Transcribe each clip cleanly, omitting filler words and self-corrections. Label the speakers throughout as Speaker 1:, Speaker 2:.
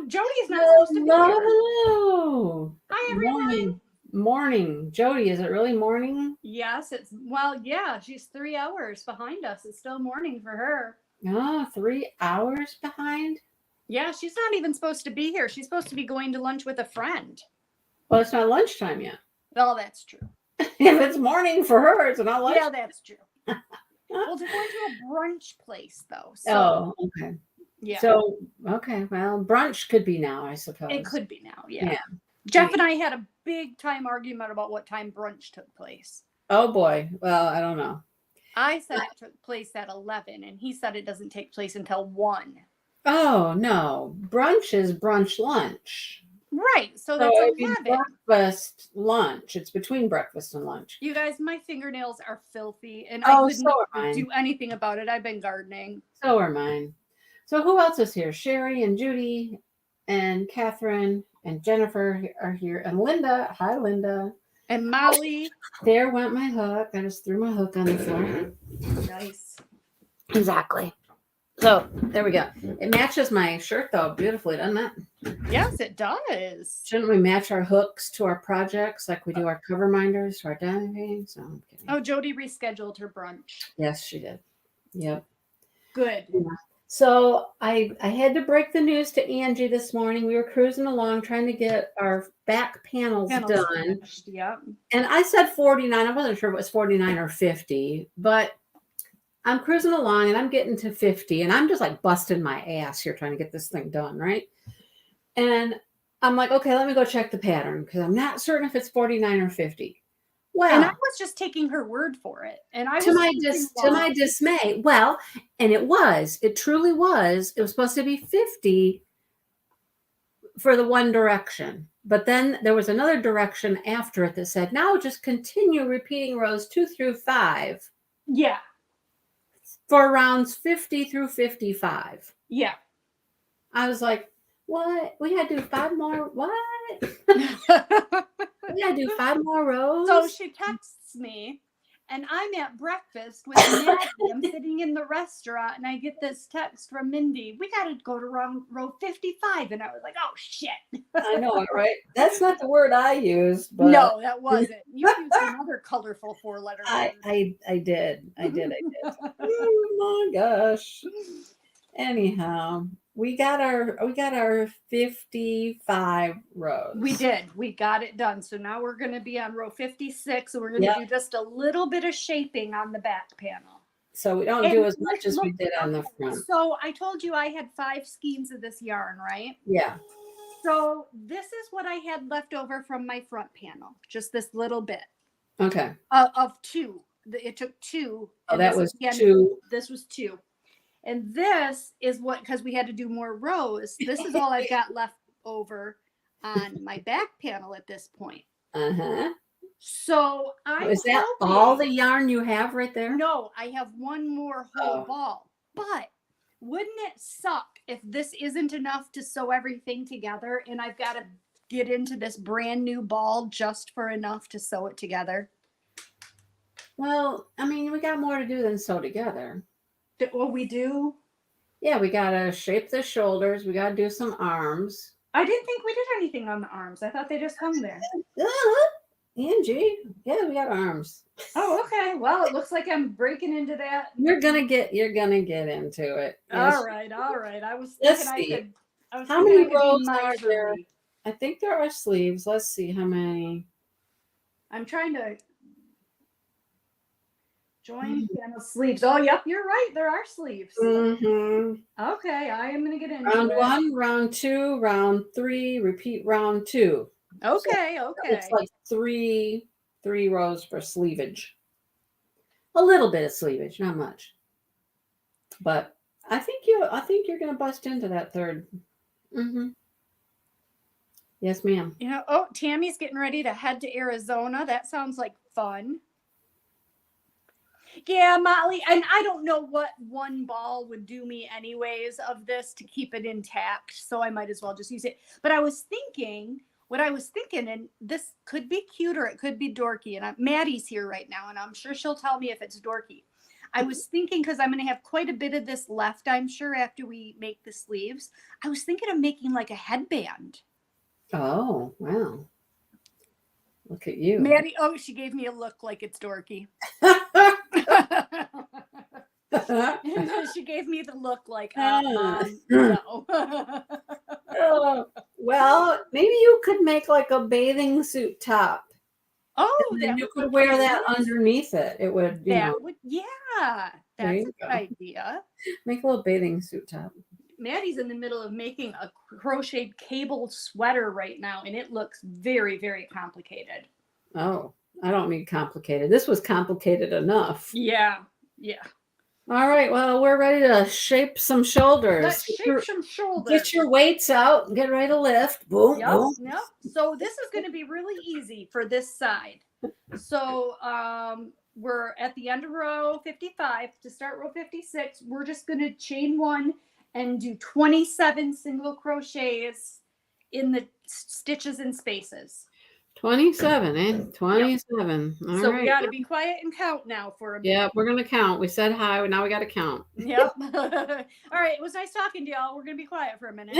Speaker 1: Jody's not supposed to be here.
Speaker 2: Hello.
Speaker 1: Hi, everyone.
Speaker 2: Morning. Jody, is it really morning?
Speaker 1: Yes, yeah, she's 3 hours behind us. It's still morning for her.
Speaker 2: Oh, 3 hours behind?
Speaker 1: Yeah, she's not even supposed to be here. She's supposed to be going to lunch with a friend.
Speaker 2: Well, it's not lunchtime yet.
Speaker 1: Well, that's true.
Speaker 2: If it's morning for her, it's not lunch.
Speaker 1: Yeah, that's true. Well, they're going to a brunch place, though.
Speaker 2: So, okay.
Speaker 1: Yeah.
Speaker 2: So, okay. Well, brunch could be now, I suppose.
Speaker 1: It could be now, yeah. Jeff and I had a big time argument about what time brunch took place.
Speaker 2: Oh, boy. Well, I don't know.
Speaker 1: I said it took place at 11, and he said it doesn't take place until 1.
Speaker 2: Oh, no. Brunch is brunch lunch.
Speaker 1: Right. So that's 11.
Speaker 2: Breakfast, lunch. It's between breakfast and lunch.
Speaker 1: You guys, my fingernails are filthy, and I couldn't do anything about it. I've been gardening.
Speaker 2: So are mine. So who else is here? Sherry and Judy and Catherine and Jennifer are here. And Linda. Hi, Linda.
Speaker 1: And Molly.
Speaker 2: There went my hook. I just threw my hook on the floor.
Speaker 1: Nice.
Speaker 2: Exactly. So there we go. It matches my shirt, though, beautifully, doesn't it?
Speaker 1: Yes, it does.
Speaker 2: Shouldn't we match our hooks to our projects like we do our cover minders to our dining? So I'm kidding.
Speaker 1: Oh, Jody rescheduled her brunch.
Speaker 2: Yes, she did. Yep.
Speaker 1: Good.
Speaker 2: Yeah. So I had to break the news to Angie this morning. We were cruising along trying to get our back panels done.
Speaker 1: Finished. Yep.
Speaker 2: And I said 49. I wasn't sure if it was 49 or 50, but I'm cruising along and I'm getting to 50 and I'm just like busting my ass here trying to get this thing done, right? And I'm like, okay, let me go check the pattern because I'm not certain if it's 49 or 50. Well,
Speaker 1: and I was just taking her word for it. And I
Speaker 2: to my dismay. Well, and it truly was. It was supposed to be 50 for the one direction. But then there was another direction after it that said, now just continue repeating rows 2 through 5.
Speaker 1: Yeah.
Speaker 2: For rounds 50 through 55.
Speaker 1: Yeah.
Speaker 2: I was like, what? We had to do 5 more? What? We had to do 5 more rows?
Speaker 1: So she texts me, and I'm at breakfast with Maddie. I'm sitting in the restaurant, and I get this text from Mindy. We got to go to row 55. And I was like, oh, shit.
Speaker 2: I know, right? That's not the word I used. But...
Speaker 1: No, that wasn't. You used another colorful 4-letter word.
Speaker 2: I did. Oh, my gosh. Anyhow, we got our 55 rows.
Speaker 1: We did. We got it done. So now we're going to be on row 56. So we're going to do just a little bit of shaping on the back panel.
Speaker 2: So we don't do as much as we did on the front.
Speaker 1: So I told you I had 5 skeins of this yarn, right?
Speaker 2: Yeah.
Speaker 1: So this is what I had left over from my front panel. Just this little bit.
Speaker 2: Okay.
Speaker 1: Of 2. It took 2.
Speaker 2: Oh, that was 2.
Speaker 1: This was 2. And this is what, because we had to do more rows, this is all I've got left over on my back panel at this point.
Speaker 2: Uh-huh.
Speaker 1: So
Speaker 2: is that all the yarn you have right there?
Speaker 1: No, I have one more whole ball. But wouldn't it suck if this isn't enough to sew everything together and I've got to get into this brand new ball just for enough to sew it together?
Speaker 2: Well, I mean, we got more to do than sew together.
Speaker 1: Well, we do?
Speaker 2: Yeah, we got to shape the shoulders. We got to do some arms.
Speaker 1: I didn't think we did anything on the arms. I thought they just hung there.
Speaker 2: Angie, yeah, we got arms.
Speaker 1: Oh, okay. Well, it looks like I'm breaking into that.
Speaker 2: You're gonna get into it.
Speaker 1: Yes. All right. I was thinking
Speaker 2: how many rows are there? I think there are sleeves. Let's see how many.
Speaker 1: I'm trying to join panel sleeves. Oh, yep, you're right. There are sleeves.
Speaker 2: Mm-hmm.
Speaker 1: Okay, I am going to get into
Speaker 2: round 1, round 2, round 3, repeat round 2.
Speaker 1: Okay,
Speaker 2: so it's like 3 rows for sleevage. A little bit of sleevage, not much. But I think you're going to bust into that third. Mm-hmm. Yes, ma'am.
Speaker 1: Tammy's getting ready to head to Arizona. That sounds like fun. Yeah, Molly, and I don't know what one ball would do me anyways of this to keep it intact, so I might as well just use it. But I was thinking, and this could be cute or it could be dorky, and Maddie's here right now, and I'm sure she'll tell me if it's dorky. I was thinking, because I'm going to have quite a bit of this left, I'm sure, after we make the sleeves. I was thinking of making like a headband.
Speaker 2: Oh, wow. Look at you.
Speaker 1: Maddie, oh, she gave me a look like it's dorky. And then she gave me the look like, no.
Speaker 2: Well, maybe you could make like a bathing suit top.
Speaker 1: Oh,
Speaker 2: And then
Speaker 1: that
Speaker 2: you
Speaker 1: would
Speaker 2: could
Speaker 1: be
Speaker 2: wear that
Speaker 1: cute.
Speaker 2: underneath it. It would,
Speaker 1: Yeah, that's a
Speaker 2: you
Speaker 1: good
Speaker 2: go.
Speaker 1: idea.
Speaker 2: Make a little bathing suit top.
Speaker 1: Maddie's in the middle of making a crocheted cable sweater right now, and it looks very, very complicated.
Speaker 2: Oh, I don't mean complicated. This was complicated enough.
Speaker 1: Yeah.
Speaker 2: All right. Well, we're ready to shape some shoulders.
Speaker 1: Let's shape some shoulders.
Speaker 2: Get your weights out and get ready to lift. Boom, boom.
Speaker 1: Yep. So this is going to be really easy for this side. So we're at the end of row 55. To start row 56, we're just going to chain 1 and do 27 single crochets in the stitches and spaces.
Speaker 2: 27, eh? 27.
Speaker 1: Yep.
Speaker 2: All
Speaker 1: so
Speaker 2: right.
Speaker 1: We got to be quiet and count now for a minute.
Speaker 2: Yeah, we're going to count. We said hi. Now we got to count.
Speaker 1: Yep. All right. It was nice talking to y'all. We're going to be quiet for a minute.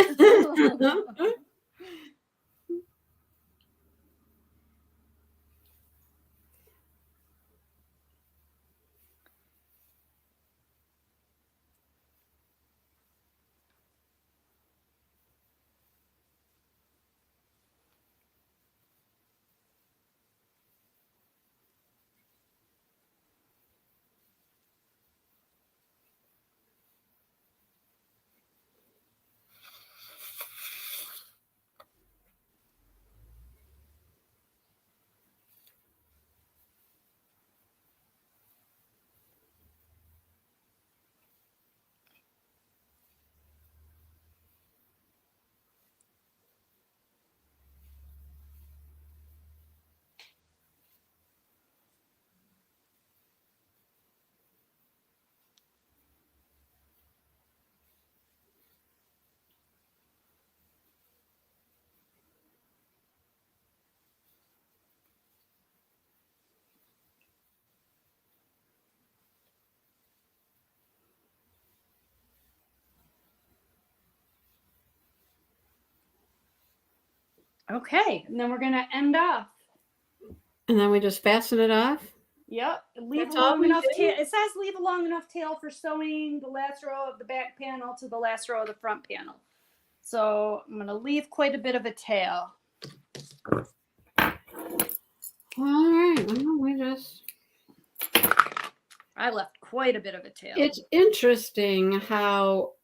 Speaker 1: Okay, and then we're going to end off.
Speaker 2: And then we just fasten it off?
Speaker 1: Yep, leave a long enough tail. It says leave a long enough tail for sewing the last row of the back panel to the last row of the front panel. So I'm going to leave quite a bit of a tail.
Speaker 2: All right, well, we just...
Speaker 1: I left quite a bit of a tail.
Speaker 2: It's interesting how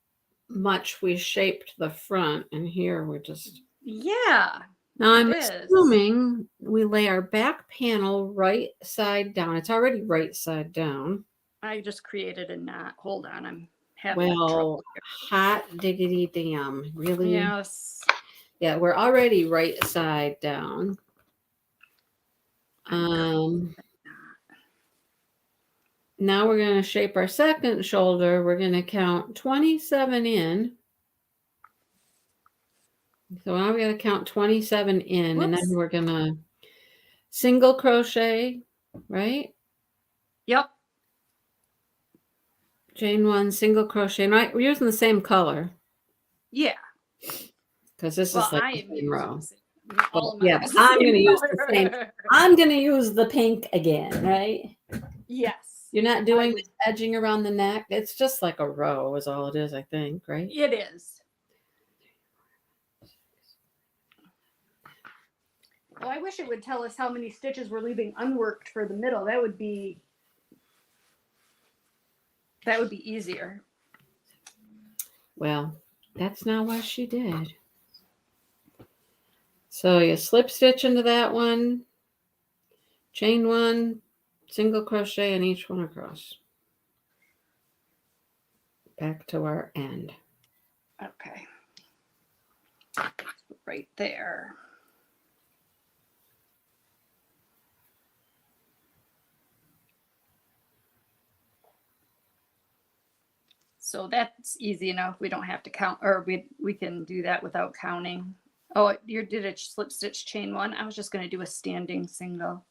Speaker 2: much we shaped the front, and here we're just...
Speaker 1: Yeah.
Speaker 2: Now I'm assuming we lay our back panel right side down. It's already right side down.
Speaker 1: I just created a knot. Hold on, I'm having
Speaker 2: trouble here. Hot diggity damn. Really?
Speaker 1: Yes.
Speaker 2: Yeah, we're already right side down. Now we're going to shape our second shoulder. We're going to count 27 in. So now we got to count 27 in. Whoops. And then we're going to single crochet, right?
Speaker 1: Yep.
Speaker 2: Chain 1, single crochet. Right? We're using the same color.
Speaker 1: Yeah.
Speaker 2: Because this is like the same row.
Speaker 1: Yeah,
Speaker 2: I'm going to use the same. I'm going to use the pink again, right?
Speaker 1: Yes.
Speaker 2: You're not doing this edging around the neck. It's just like a row is all it is, I think, right?
Speaker 1: It is. Well, I wish it would tell us how many stitches we're leaving unworked for the middle. That would be easier.
Speaker 2: Well, that's not what she did. So you slip stitch into that one, chain 1, single crochet in each one across. Back to our end.
Speaker 1: Okay. Right there. So that's easy enough. We don't have to count, or we can do that without counting. Oh, you did a slip stitch chain 1. I was just going to do a standing single.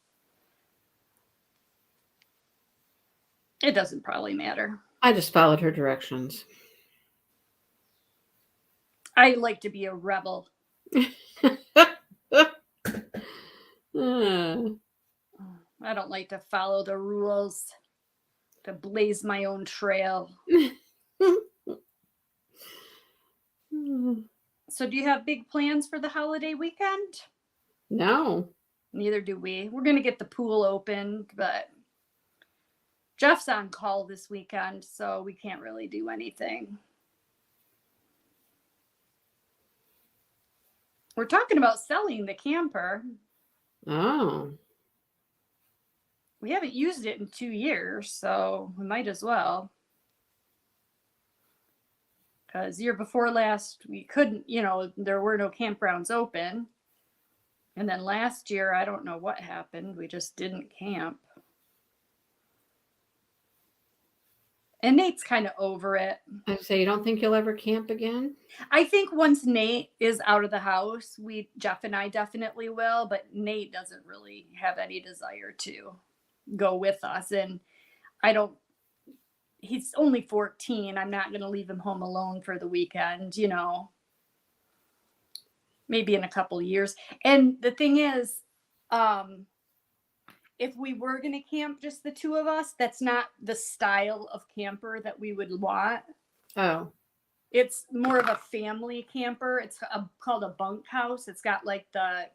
Speaker 1: It doesn't probably matter.
Speaker 2: I just followed her directions.
Speaker 1: I like to be a rebel. I don't like to follow the rules, to blaze my own trail. So do you have big plans for the holiday weekend?
Speaker 2: No.
Speaker 1: Neither do we. We're going to get the pool open, but Jeff's on call this weekend, so we can't really do anything. We're talking about selling the camper.
Speaker 2: Oh.
Speaker 1: We haven't used it in 2 years, so we might as well. Because year before last, we couldn't, there were no campgrounds open. And then last year, I don't know what happened. We just didn't camp. And Nate's kind of over it.
Speaker 2: I say, you don't think you'll ever camp again?
Speaker 1: I think once Nate is out of the house, Jeff and I definitely will, but Nate doesn't really have any desire to go with us. And he's only 14. I'm not going to leave him home alone for the weekend, maybe in a couple of years. And the thing is, if we were going to camp just the two of us, that's not the style of camper that we would want.
Speaker 2: Oh.
Speaker 1: It's more of a family camper. It's called a bunkhouse. It's got like the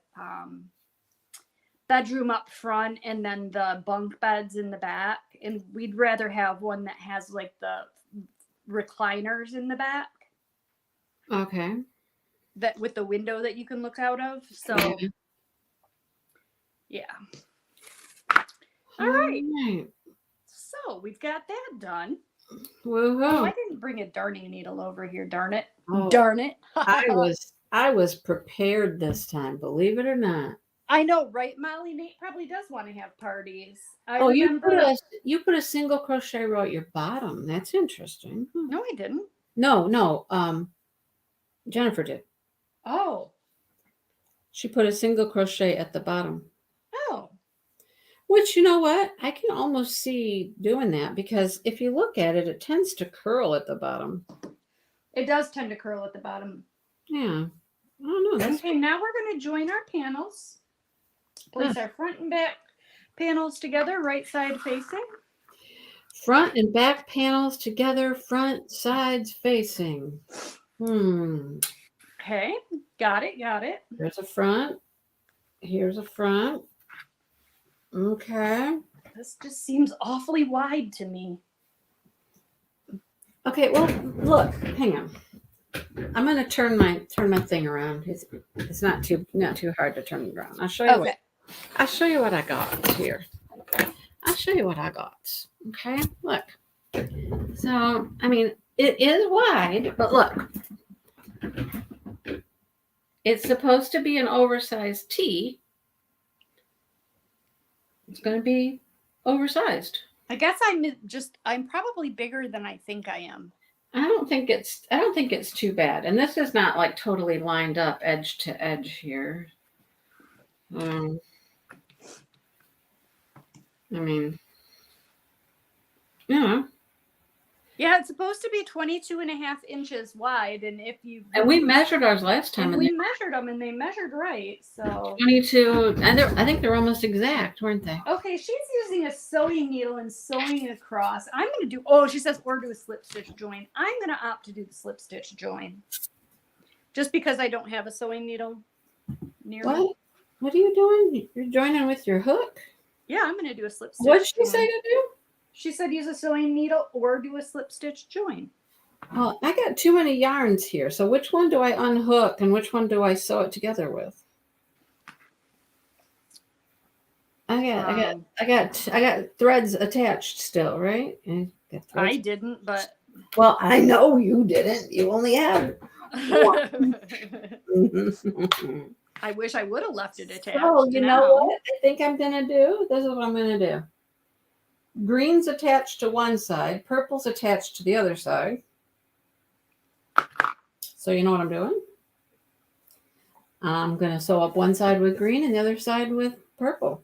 Speaker 1: bedroom up front and then the bunk beds in the back. And we'd rather have one that has like the recliners in the back.
Speaker 2: Okay.
Speaker 1: That with the window that you can look out of. So, yeah. All right. So we've got that done.
Speaker 2: Woohoo.
Speaker 1: Oh, I didn't bring a darning needle over here. Darn it.
Speaker 2: Oh,
Speaker 1: darn it.
Speaker 2: I was prepared this time, believe it or not.
Speaker 1: I know, right, Molly? Nate probably does want to have parties.
Speaker 2: You put a single crochet row at your bottom. That's interesting.
Speaker 1: No, I didn't.
Speaker 2: No. Jennifer did.
Speaker 1: Oh.
Speaker 2: She put a single crochet at the bottom.
Speaker 1: Oh.
Speaker 2: Which, you know what? I can almost see doing that because if you look at it, it tends to curl at the bottom.
Speaker 1: It does tend to curl at the bottom.
Speaker 2: Yeah. I don't know.
Speaker 1: Okay, now we're going to join our panels. Place our front and back panels together, right side facing.
Speaker 2: Front and back panels together, front sides facing.
Speaker 1: Okay, got it.
Speaker 2: Here's a front. Here's a front. Okay.
Speaker 1: This just seems awfully wide to me.
Speaker 2: Okay, well, look, hang on. I'm going to turn my thing around. It's not too hard to turn it around. I'll show you I'll show you what I got here. I'll show you what I got. Okay, look. So, I mean, it is wide, but look. It's supposed to be an oversized tee. It's going to be oversized.
Speaker 1: I guess I'm probably bigger than I think I am.
Speaker 2: I don't think it's too bad. And this is not like totally lined up edge to edge here. I mean, yeah.
Speaker 1: Yeah, it's supposed to be 22.5 inches wide. And
Speaker 2: we measured ours last time.
Speaker 1: And we measured them and they measured right. So
Speaker 2: 22, and I think they're almost exact, weren't they?
Speaker 1: Okay, she's using a sewing needle and sewing across. I'm going to do, she says, or do a slip stitch join. I'm going to opt to do the slip stitch join. Just because I don't have a sewing needle near me.
Speaker 2: What are you doing? You're joining with your hook?
Speaker 1: Yeah, I'm going to do a slip stitch.
Speaker 2: What did she say to do?
Speaker 1: She said use a sewing needle or do a slip stitch join.
Speaker 2: Well, I got too many yarns here. So which one do I unhook and which one do I sew it together with? I got threads attached still, right?
Speaker 1: I didn't, but
Speaker 2: well, I know you didn't. You only have one.
Speaker 1: I wish I would have left it attached.
Speaker 2: So you know what I think I'm gonna do? This is what I'm gonna do. Green's attached to one side, purple's attached to the other side. So you know what I'm doing? I'm gonna sew up one side with green and the other side with purple.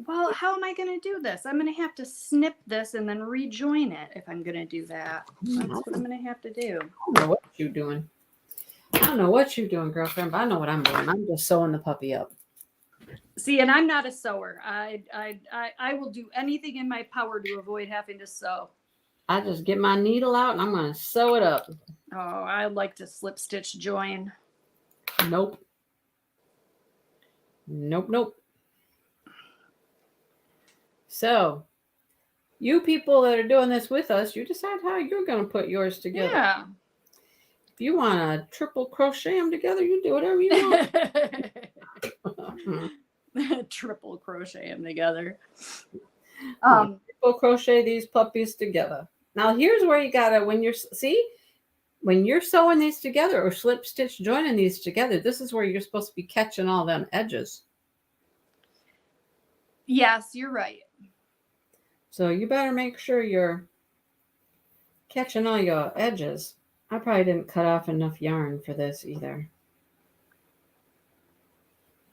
Speaker 1: Well, how am I going to do this? I'm going to have to snip this and then rejoin it if I'm going to do that. That's what I'm going to have to do.
Speaker 2: I don't know what you're doing. I don't know what you're doing, girlfriend, but I know what I'm doing. I'm just sewing the puppy up.
Speaker 1: See, and I'm not a sewer. I will do anything in my power to avoid having to sew.
Speaker 2: I just get my needle out and I'm going to sew it up.
Speaker 1: Oh, I like to slip stitch join.
Speaker 2: Nope. Nope. So, you people that are doing this with us, you decide how you're going to put yours together.
Speaker 1: Yeah.
Speaker 2: If you want to triple crochet them together, you do whatever you want.
Speaker 1: Triple crochet them together.
Speaker 2: Triple crochet these puppies together. Now, here's where you got to, when you're sewing these together or slip stitch joining these together, this is where you're supposed to be catching all them edges.
Speaker 1: Yes, you're right.
Speaker 2: So you better make sure you're catching all your edges. I probably didn't cut off enough yarn for this either.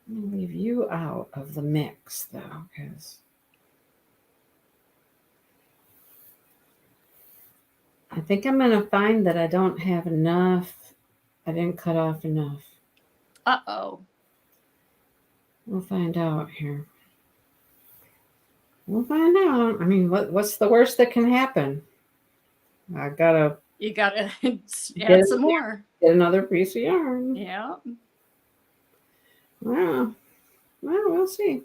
Speaker 2: I'm going to leave you out of the mix though, because I think I'm going to find that I don't have enough. I didn't cut off enough.
Speaker 1: Uh-oh.
Speaker 2: We'll find out here. We'll find out. I mean, what's the worst that can happen?
Speaker 1: You gotta add some more.
Speaker 2: Get another piece of yarn.
Speaker 1: Yeah.
Speaker 2: Well, we'll see.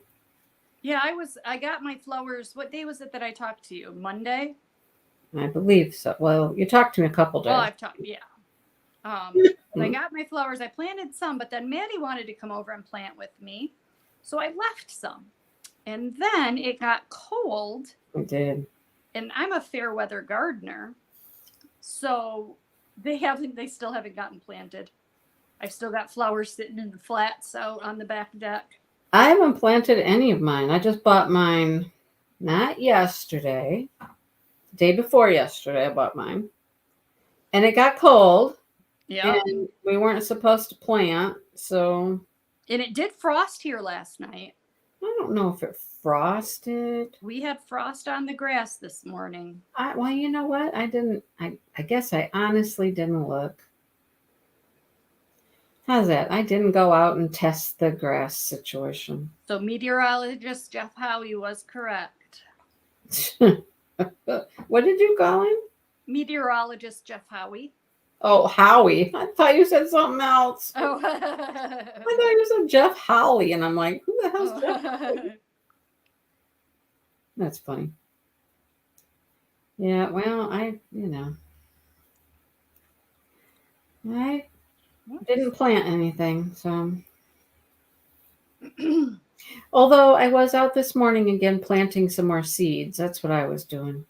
Speaker 1: Yeah, I got my flowers. What day was it that I talked to you? Monday?
Speaker 2: I believe so. Well, you talked to me a couple days.
Speaker 1: Well, I've talked, yeah. I got my flowers. I planted some, but then Maddie wanted to come over and plant with me. So I left some. And then it got cold.
Speaker 2: It did.
Speaker 1: And I'm a fair weather gardener. So they still haven't gotten planted. I've still got flowers sitting in the flats out on the back deck.
Speaker 2: I haven't planted any of mine. I just bought mine not yesterday. The day before yesterday I bought mine. And it got cold.
Speaker 1: Yeah.
Speaker 2: And we weren't supposed to plant, so.
Speaker 1: And it did frost here last night.
Speaker 2: I don't know if it frosted.
Speaker 1: We had frost on the grass this morning.
Speaker 2: Well, you know what? I didn't. I guess I honestly didn't look. How's that? I didn't go out and test the grass situation.
Speaker 1: So meteorologist Jeff Howie was correct.
Speaker 2: What did you call him?
Speaker 1: Meteorologist Jeff Howie.
Speaker 2: Oh, Howie. I thought you said something else.
Speaker 1: Oh.
Speaker 2: I thought you said Jeff Howley, and I'm like, who the hell's Jeff Howley? That's funny. Yeah, well, I didn't plant anything, so. Although I was out this morning again planting some more seeds. That's what I was doing.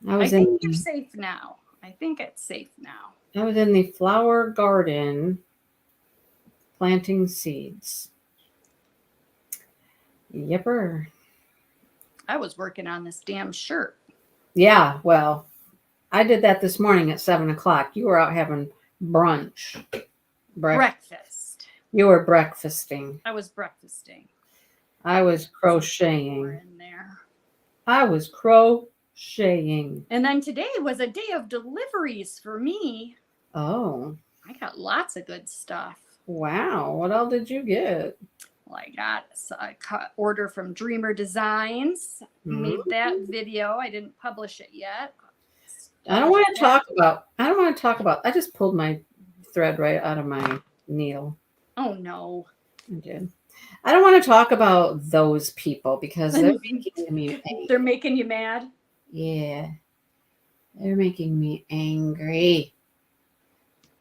Speaker 1: I think you're safe now. I think it's safe now.
Speaker 2: I was in the flower garden planting seeds. Yepper.
Speaker 1: I was working on this damn shirt.
Speaker 2: Yeah, well, I did that this morning at 7:00. You were out having brunch.
Speaker 1: Breakfast.
Speaker 2: You were breakfasting.
Speaker 1: I was breakfasting.
Speaker 2: I was crocheting.
Speaker 1: In there.
Speaker 2: I was crocheting.
Speaker 1: And then today was a day of deliveries for me.
Speaker 2: Oh.
Speaker 1: I got lots of good stuff.
Speaker 2: Wow. What all did you get?
Speaker 1: Well, I got a order from Dreamer Designs. Made that video. I didn't publish it yet.
Speaker 2: I don't want to talk about. I just pulled my thread right out of my needle.
Speaker 1: Oh no.
Speaker 2: I did. I don't want to talk about those people because they're making me angry.
Speaker 1: They're making you mad?
Speaker 2: Yeah. They're making me angry.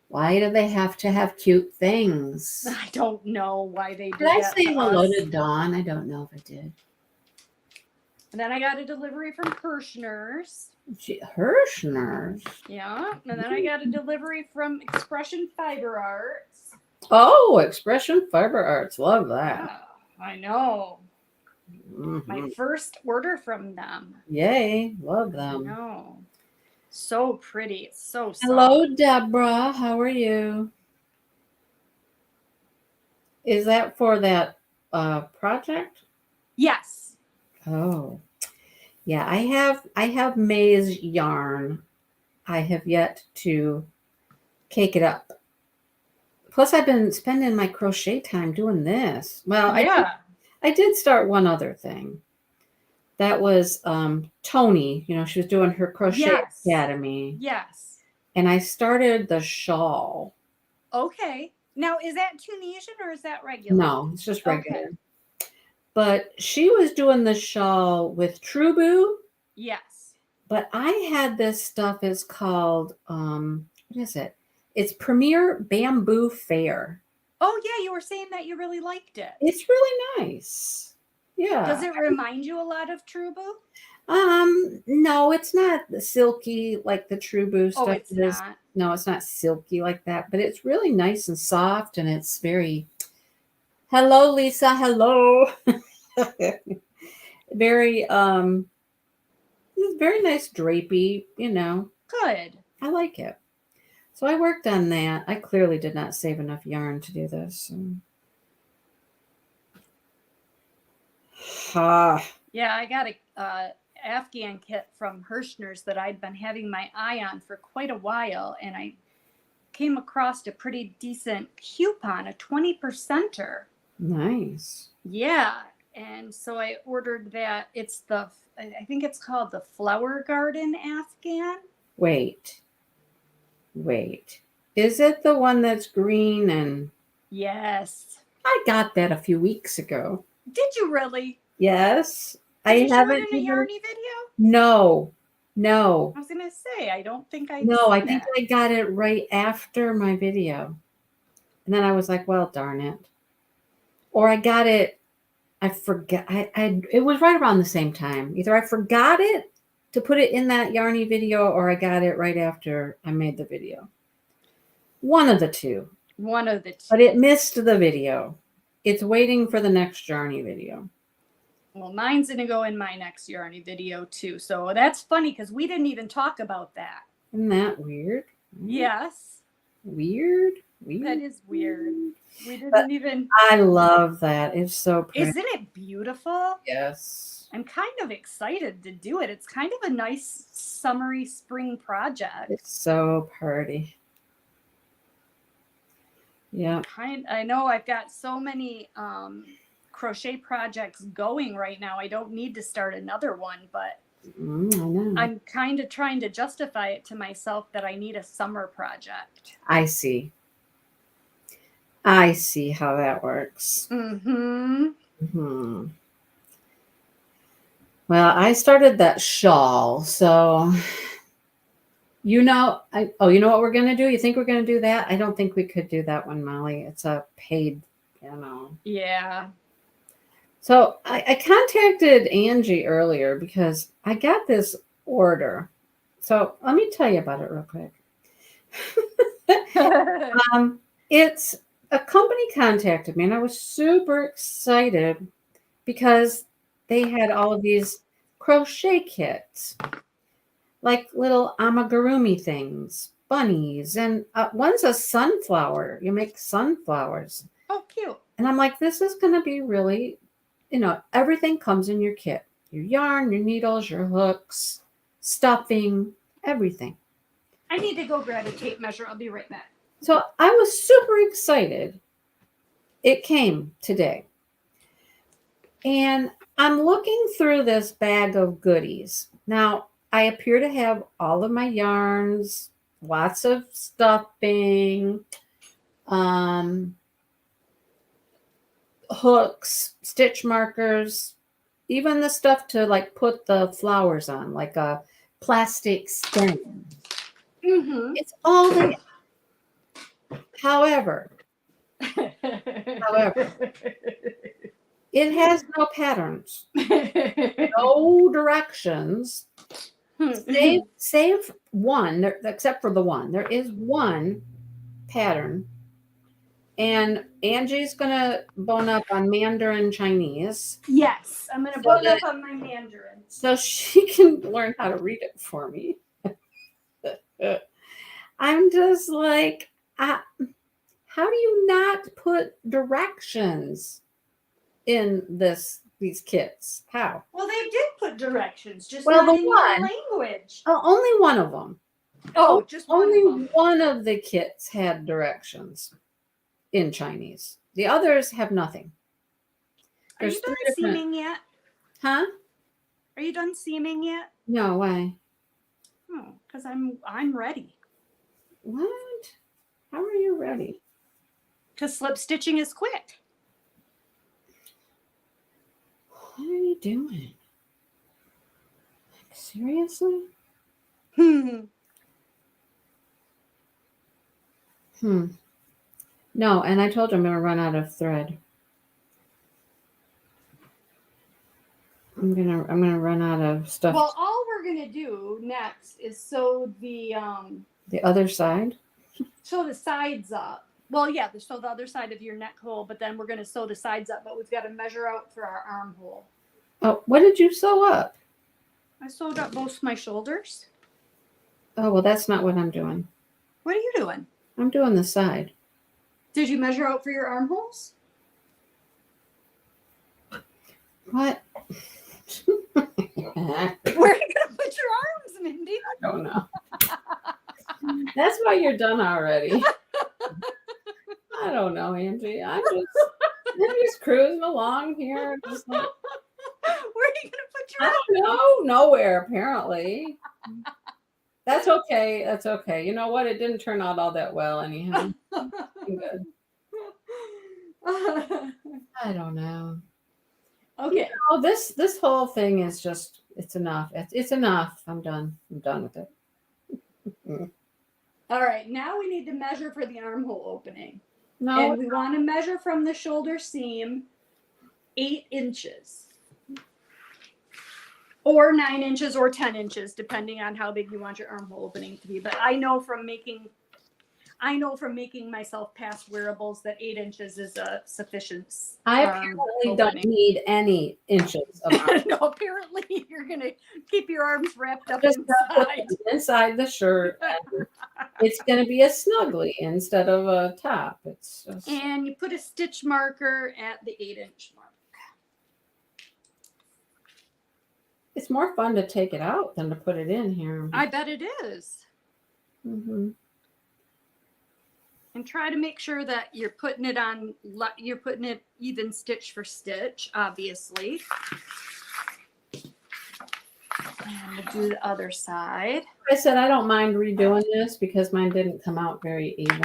Speaker 2: Why do they have to have cute things?
Speaker 1: I don't know why they do
Speaker 2: Did I
Speaker 1: that.
Speaker 2: say hello to Dawn? I don't know if I did.
Speaker 1: And then I got a delivery from Kirshner's.
Speaker 2: Kirshner's?
Speaker 1: Yeah. And then I got a delivery from Expression Fiber Arts.
Speaker 2: Oh, Expression Fiber Arts. Love that.
Speaker 1: Yeah, I know.
Speaker 2: Mm-hmm.
Speaker 1: My first order from them.
Speaker 2: Yay. Love them.
Speaker 1: I know. So pretty. It's so soft.
Speaker 2: Hello, Deborah. How are you? Is that for that project?
Speaker 1: Yes.
Speaker 2: Oh, yeah. I have maize yarn. I have yet to cake it up. Plus, I've been spending my crochet time doing this. Well,
Speaker 1: Yeah.
Speaker 2: I did start one other thing. That was Tony. You know, she was doing her crochet
Speaker 1: Yes.
Speaker 2: academy,
Speaker 1: Yes.
Speaker 2: and I started the shawl.
Speaker 1: Okay. Now, is that Tunisian or is that regular?
Speaker 2: No, it's just regular.
Speaker 1: Okay.
Speaker 2: But she was doing the shawl with True Boo.
Speaker 1: Yes.
Speaker 2: But I had this stuff. It's called what is it? It's Premier Bamboo Fair.
Speaker 1: Oh, yeah. You were saying that you really liked it.
Speaker 2: It's really nice. Yeah.
Speaker 1: Does it remind you a lot of Trubu?
Speaker 2: No, it's not silky like the True Boo stuff.
Speaker 1: Oh, it's
Speaker 2: is.
Speaker 1: not.
Speaker 2: No, it's not silky like that, but it's really nice and soft, and it's very. Hello, Lisa. Hello. Very it's very nice drapey. You know,
Speaker 1: Good.
Speaker 2: I like it. So I worked on that. I clearly did not save enough yarn to do this. Ah,
Speaker 1: Yeah, I got a Afghan kit from Hirschner's that I'd been having my eye on for quite a while, and I came across a pretty decent coupon, a 20%er.
Speaker 2: nice.
Speaker 1: Yeah, and so I ordered that. I think it's called the Flower Garden Afghan.
Speaker 2: Wait. Is it the one that's green and
Speaker 1: Yes.
Speaker 2: I got that a few weeks ago.
Speaker 1: Did you really?
Speaker 2: Yes.
Speaker 1: Did you show
Speaker 2: haven't
Speaker 1: it in a
Speaker 2: even.
Speaker 1: Yarny video?
Speaker 2: No.
Speaker 1: I was gonna say, I don't think I
Speaker 2: No, I
Speaker 1: seen
Speaker 2: think
Speaker 1: it.
Speaker 2: I got it right after my video. And then I was like, well, darn it. Or I got it, I forgot. It was right around the same time. Either I forgot it to put it in that Yarny video or I got it right after I made the video. One of the two.
Speaker 1: One of the two.
Speaker 2: But it missed the video. It's waiting for the next Yarny video.
Speaker 1: Well, mine's gonna go in my next Yarny video too. So that's funny because we didn't even talk about that.
Speaker 2: Isn't that weird?
Speaker 1: Yes.
Speaker 2: Weird.
Speaker 1: That is weird. We didn't
Speaker 2: But
Speaker 1: even.
Speaker 2: I love that. It's so pretty.
Speaker 1: Isn't it beautiful?
Speaker 2: Yes.
Speaker 1: I'm kind of excited to do it. It's kind of a nice summery spring project.
Speaker 2: It's so pretty. Yeah.
Speaker 1: I know I've got so many crochet projects going right now. I don't need to start another one, but
Speaker 2: I know.
Speaker 1: I'm kind of trying to justify it to myself that I need a summer project.
Speaker 2: I see. I see how that works.
Speaker 1: Mm-hmm.
Speaker 2: Mm-hmm. Well, I started that shawl, so you know what we're gonna do? You think we're gonna do that? I don't think we could do that one, Molly. It's a paid,
Speaker 1: Yeah.
Speaker 2: So I contacted Angie earlier because I got this order. So let me tell you about it real quick. It's a company contacted me and I was super excited because they had all of these crochet kits, like little amigurumi things, bunnies, and one's a sunflower. You make sunflowers.
Speaker 1: Oh, cute.
Speaker 2: And I'm like, this is going to be really, everything comes in your kit. Your yarn, your needles, your hooks, stuffing, everything.
Speaker 1: I need to go grab a tape measure. I'll be right back.
Speaker 2: So I was super excited. It came today. And I'm looking through this bag of goodies. Now, I appear to have all of my yarns, lots of stuffing, hooks, stitch markers, even the stuff to like put the flowers on, like a plastic stem.
Speaker 1: Mm-hmm.
Speaker 2: It's all there. However, it has no patterns, no directions. Save one, except for the one. There is one pattern. And Angie's going to bone up on Mandarin Chinese.
Speaker 1: Yes, I'm going to bone up on my Mandarin.
Speaker 2: So she can learn how to read it for me. I'm just like, how do you not put directions in these these kits. How?
Speaker 1: Well, they did put directions, just
Speaker 2: Well,
Speaker 1: not
Speaker 2: the
Speaker 1: in your
Speaker 2: one-
Speaker 1: language.
Speaker 2: Oh, only one of them.
Speaker 1: Oh, just one
Speaker 2: Only
Speaker 1: of them.
Speaker 2: one of the kits had directions in Chinese. The others have nothing.
Speaker 1: Are you
Speaker 2: There's
Speaker 1: done
Speaker 2: three different-
Speaker 1: seaming yet?
Speaker 2: Huh?
Speaker 1: Are you done seaming yet?
Speaker 2: No, why?
Speaker 1: Oh, because I'm ready.
Speaker 2: What? How are you ready?
Speaker 1: Because slip stitching is quick.
Speaker 2: What are you doing? Like, seriously? No, and I told you I'm going to run out of thread. I'm gonna run out of stuff.
Speaker 1: Well, all we're gonna do next is sew the
Speaker 2: other side.
Speaker 1: sew the sides up. Well, yeah, sew the other side of your neck hole, but then we're gonna sew the sides up. But we've got to measure out for our armhole.
Speaker 2: Oh, what did you sew up?
Speaker 1: I sewed up both my shoulders.
Speaker 2: Oh, well, that's not what I'm doing.
Speaker 1: What are you doing?
Speaker 2: I'm doing the side.
Speaker 1: Did you measure out for your armholes?
Speaker 2: What?
Speaker 1: Where are you gonna put your arms, Mindy?
Speaker 2: I don't know. That's why you're done already. I don't know, Angie. I'm just cruising along here. Just like,
Speaker 1: Where are you gonna put your
Speaker 2: I don't know. Nowhere, apparently. That's okay. That's okay. You know what? It didn't turn out all that well anyhow. I'm good. I don't know.
Speaker 1: Okay.
Speaker 2: Oh, this whole thing is just, it's enough. It's enough. I'm done. I'm done with it.
Speaker 1: All right. Now we need to measure for the armhole opening.
Speaker 2: No.
Speaker 1: And we want to measure from the shoulder seam 8 inches. Or 9 inches or 10 inches, depending on how big you want your armhole opening to be. But I know from making myself past wearables that 8 inches is a sufficient.
Speaker 2: I apparently don't need any inches of arm.
Speaker 1: No, apparently you're gonna keep your arms wrapped up
Speaker 2: Just
Speaker 1: inside.
Speaker 2: the shirt. It's gonna be a snuggly instead of a top. It's just...
Speaker 1: And you put a stitch marker at the 8-inch mark.
Speaker 2: It's more fun to take it out than to put it in here.
Speaker 1: I bet it is.
Speaker 2: Mm-hmm.
Speaker 1: And try to make sure that you're putting it even stitch for stitch, obviously. And we'll do the other side.
Speaker 2: I said I don't mind redoing this because mine didn't come out very even.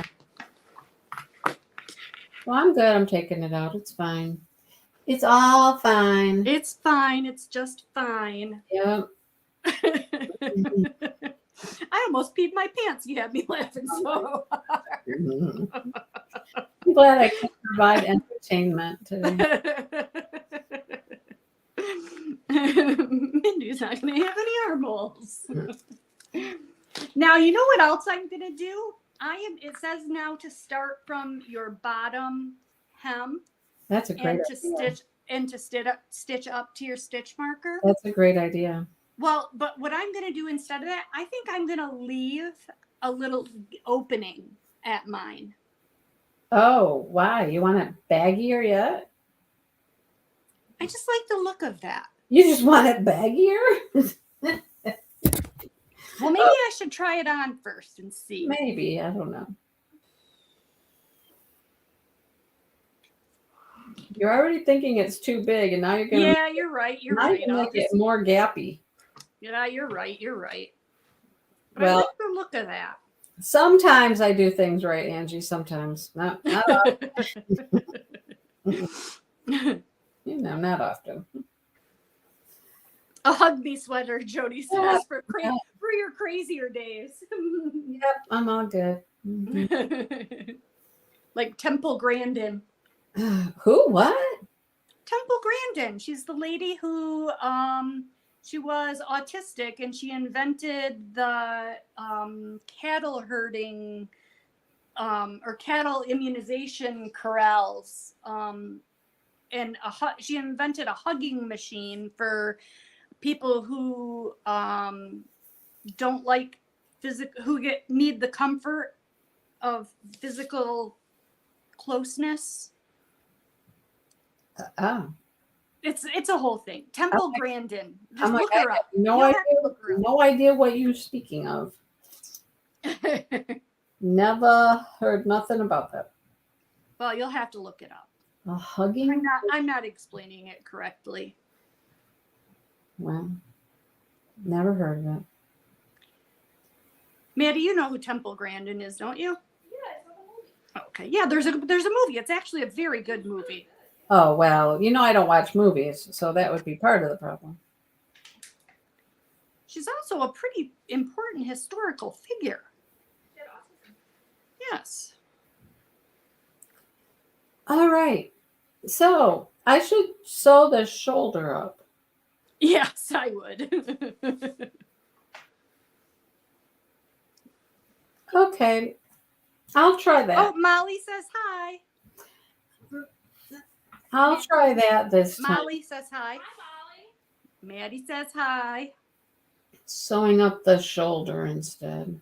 Speaker 2: Well, I'm good. I'm taking it out. It's fine. It's all fine.
Speaker 1: It's fine. It's just fine.
Speaker 2: Yep.
Speaker 1: I almost peed my pants. You had me laughing so hard.
Speaker 2: I'm glad I can provide entertainment today.
Speaker 1: Mindy's not going to have any armholes. Now, you know what else I'm going to do? It says now to start from your bottom hem.
Speaker 2: That's a great
Speaker 1: idea. Stitch up to your stitch marker.
Speaker 2: That's a great idea.
Speaker 1: Well, but what I'm going to do instead of that, I think I'm going to leave a little opening at mine.
Speaker 2: Oh, why? You want it baggier yet?
Speaker 1: I just like the look of that.
Speaker 2: You just want it baggier?
Speaker 1: Well, maybe I should try it on first and see.
Speaker 2: Maybe. I don't know. You're already thinking it's too big, and now you're going to...
Speaker 1: Yeah, you're right. You're right.
Speaker 2: Make it more gappy.
Speaker 1: Yeah, you're right. You're right. But
Speaker 2: Well,
Speaker 1: I like the look of that.
Speaker 2: Sometimes I do things right, Angie. Sometimes. Not often. Not often.
Speaker 1: A hug me sweater, Jody says, for your crazier days.
Speaker 2: Yep, I'm all good. Mm-hmm.
Speaker 1: Like Temple Grandin.
Speaker 2: Who? What?
Speaker 1: Temple Grandin. She's the lady who she was autistic and she invented the cattle herding or cattle immunization corrals. She invented a hugging machine for people who don't like need the comfort of physical closeness.
Speaker 2: Oh.
Speaker 1: It's a whole thing. Temple Grandin. Just
Speaker 2: I'm like,
Speaker 1: look
Speaker 2: I
Speaker 1: her
Speaker 2: have
Speaker 1: up.
Speaker 2: no
Speaker 1: You'll
Speaker 2: idea,
Speaker 1: have to look her
Speaker 2: no idea what you're speaking of.
Speaker 1: up.
Speaker 2: Never heard nothing about that.
Speaker 1: Well, you'll have to look it up.
Speaker 2: A hugging?
Speaker 1: I'm not explaining it correctly.
Speaker 2: Well, never heard of it.
Speaker 1: Maddie, you know who Temple Grandin is, don't you? Okay. Yeah, there's a movie. It's actually a very good movie.
Speaker 2: Oh, well, I don't watch movies, so that would be part of the problem.
Speaker 1: She's also a pretty important historical figure. Yes.
Speaker 2: All right. So I should sew the shoulder up.
Speaker 1: Yes, I would.
Speaker 2: Okay. I'll try that.
Speaker 1: Oh, Molly says hi.
Speaker 2: I'll try that this time.
Speaker 1: Molly says hi. Hi, Molly. Maddie says hi.
Speaker 2: Sewing up the shoulder instead.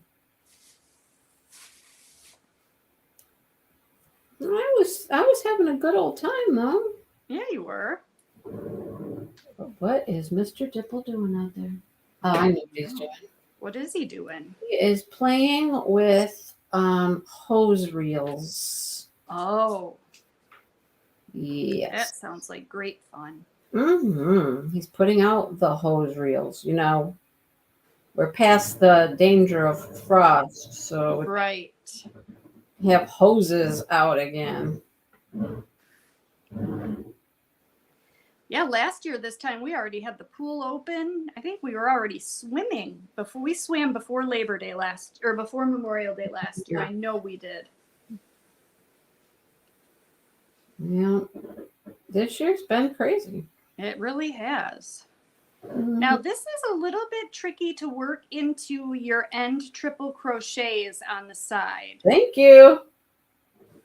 Speaker 2: I was having a good old time though.
Speaker 1: Yeah, you were.
Speaker 2: But what is Mr. Dipple doing out there? Oh, I know what he's doing.
Speaker 1: What is he doing?
Speaker 2: He is playing with hose reels.
Speaker 1: Oh.
Speaker 2: Yes.
Speaker 1: That sounds like great fun.
Speaker 2: He's putting out the hose reels. We're past the danger of frost, so
Speaker 1: Right.
Speaker 2: we have hoses out again.
Speaker 1: Yeah, last year this time we already had the pool open. I think we were already swimming before we swam before Labor Day before Memorial Day last year.
Speaker 2: Yeah.
Speaker 1: I know we did.
Speaker 2: Yeah. This year's been crazy.
Speaker 1: It really has. Now this is a little bit tricky to work into your end triple crochets on the side.
Speaker 2: Thank you.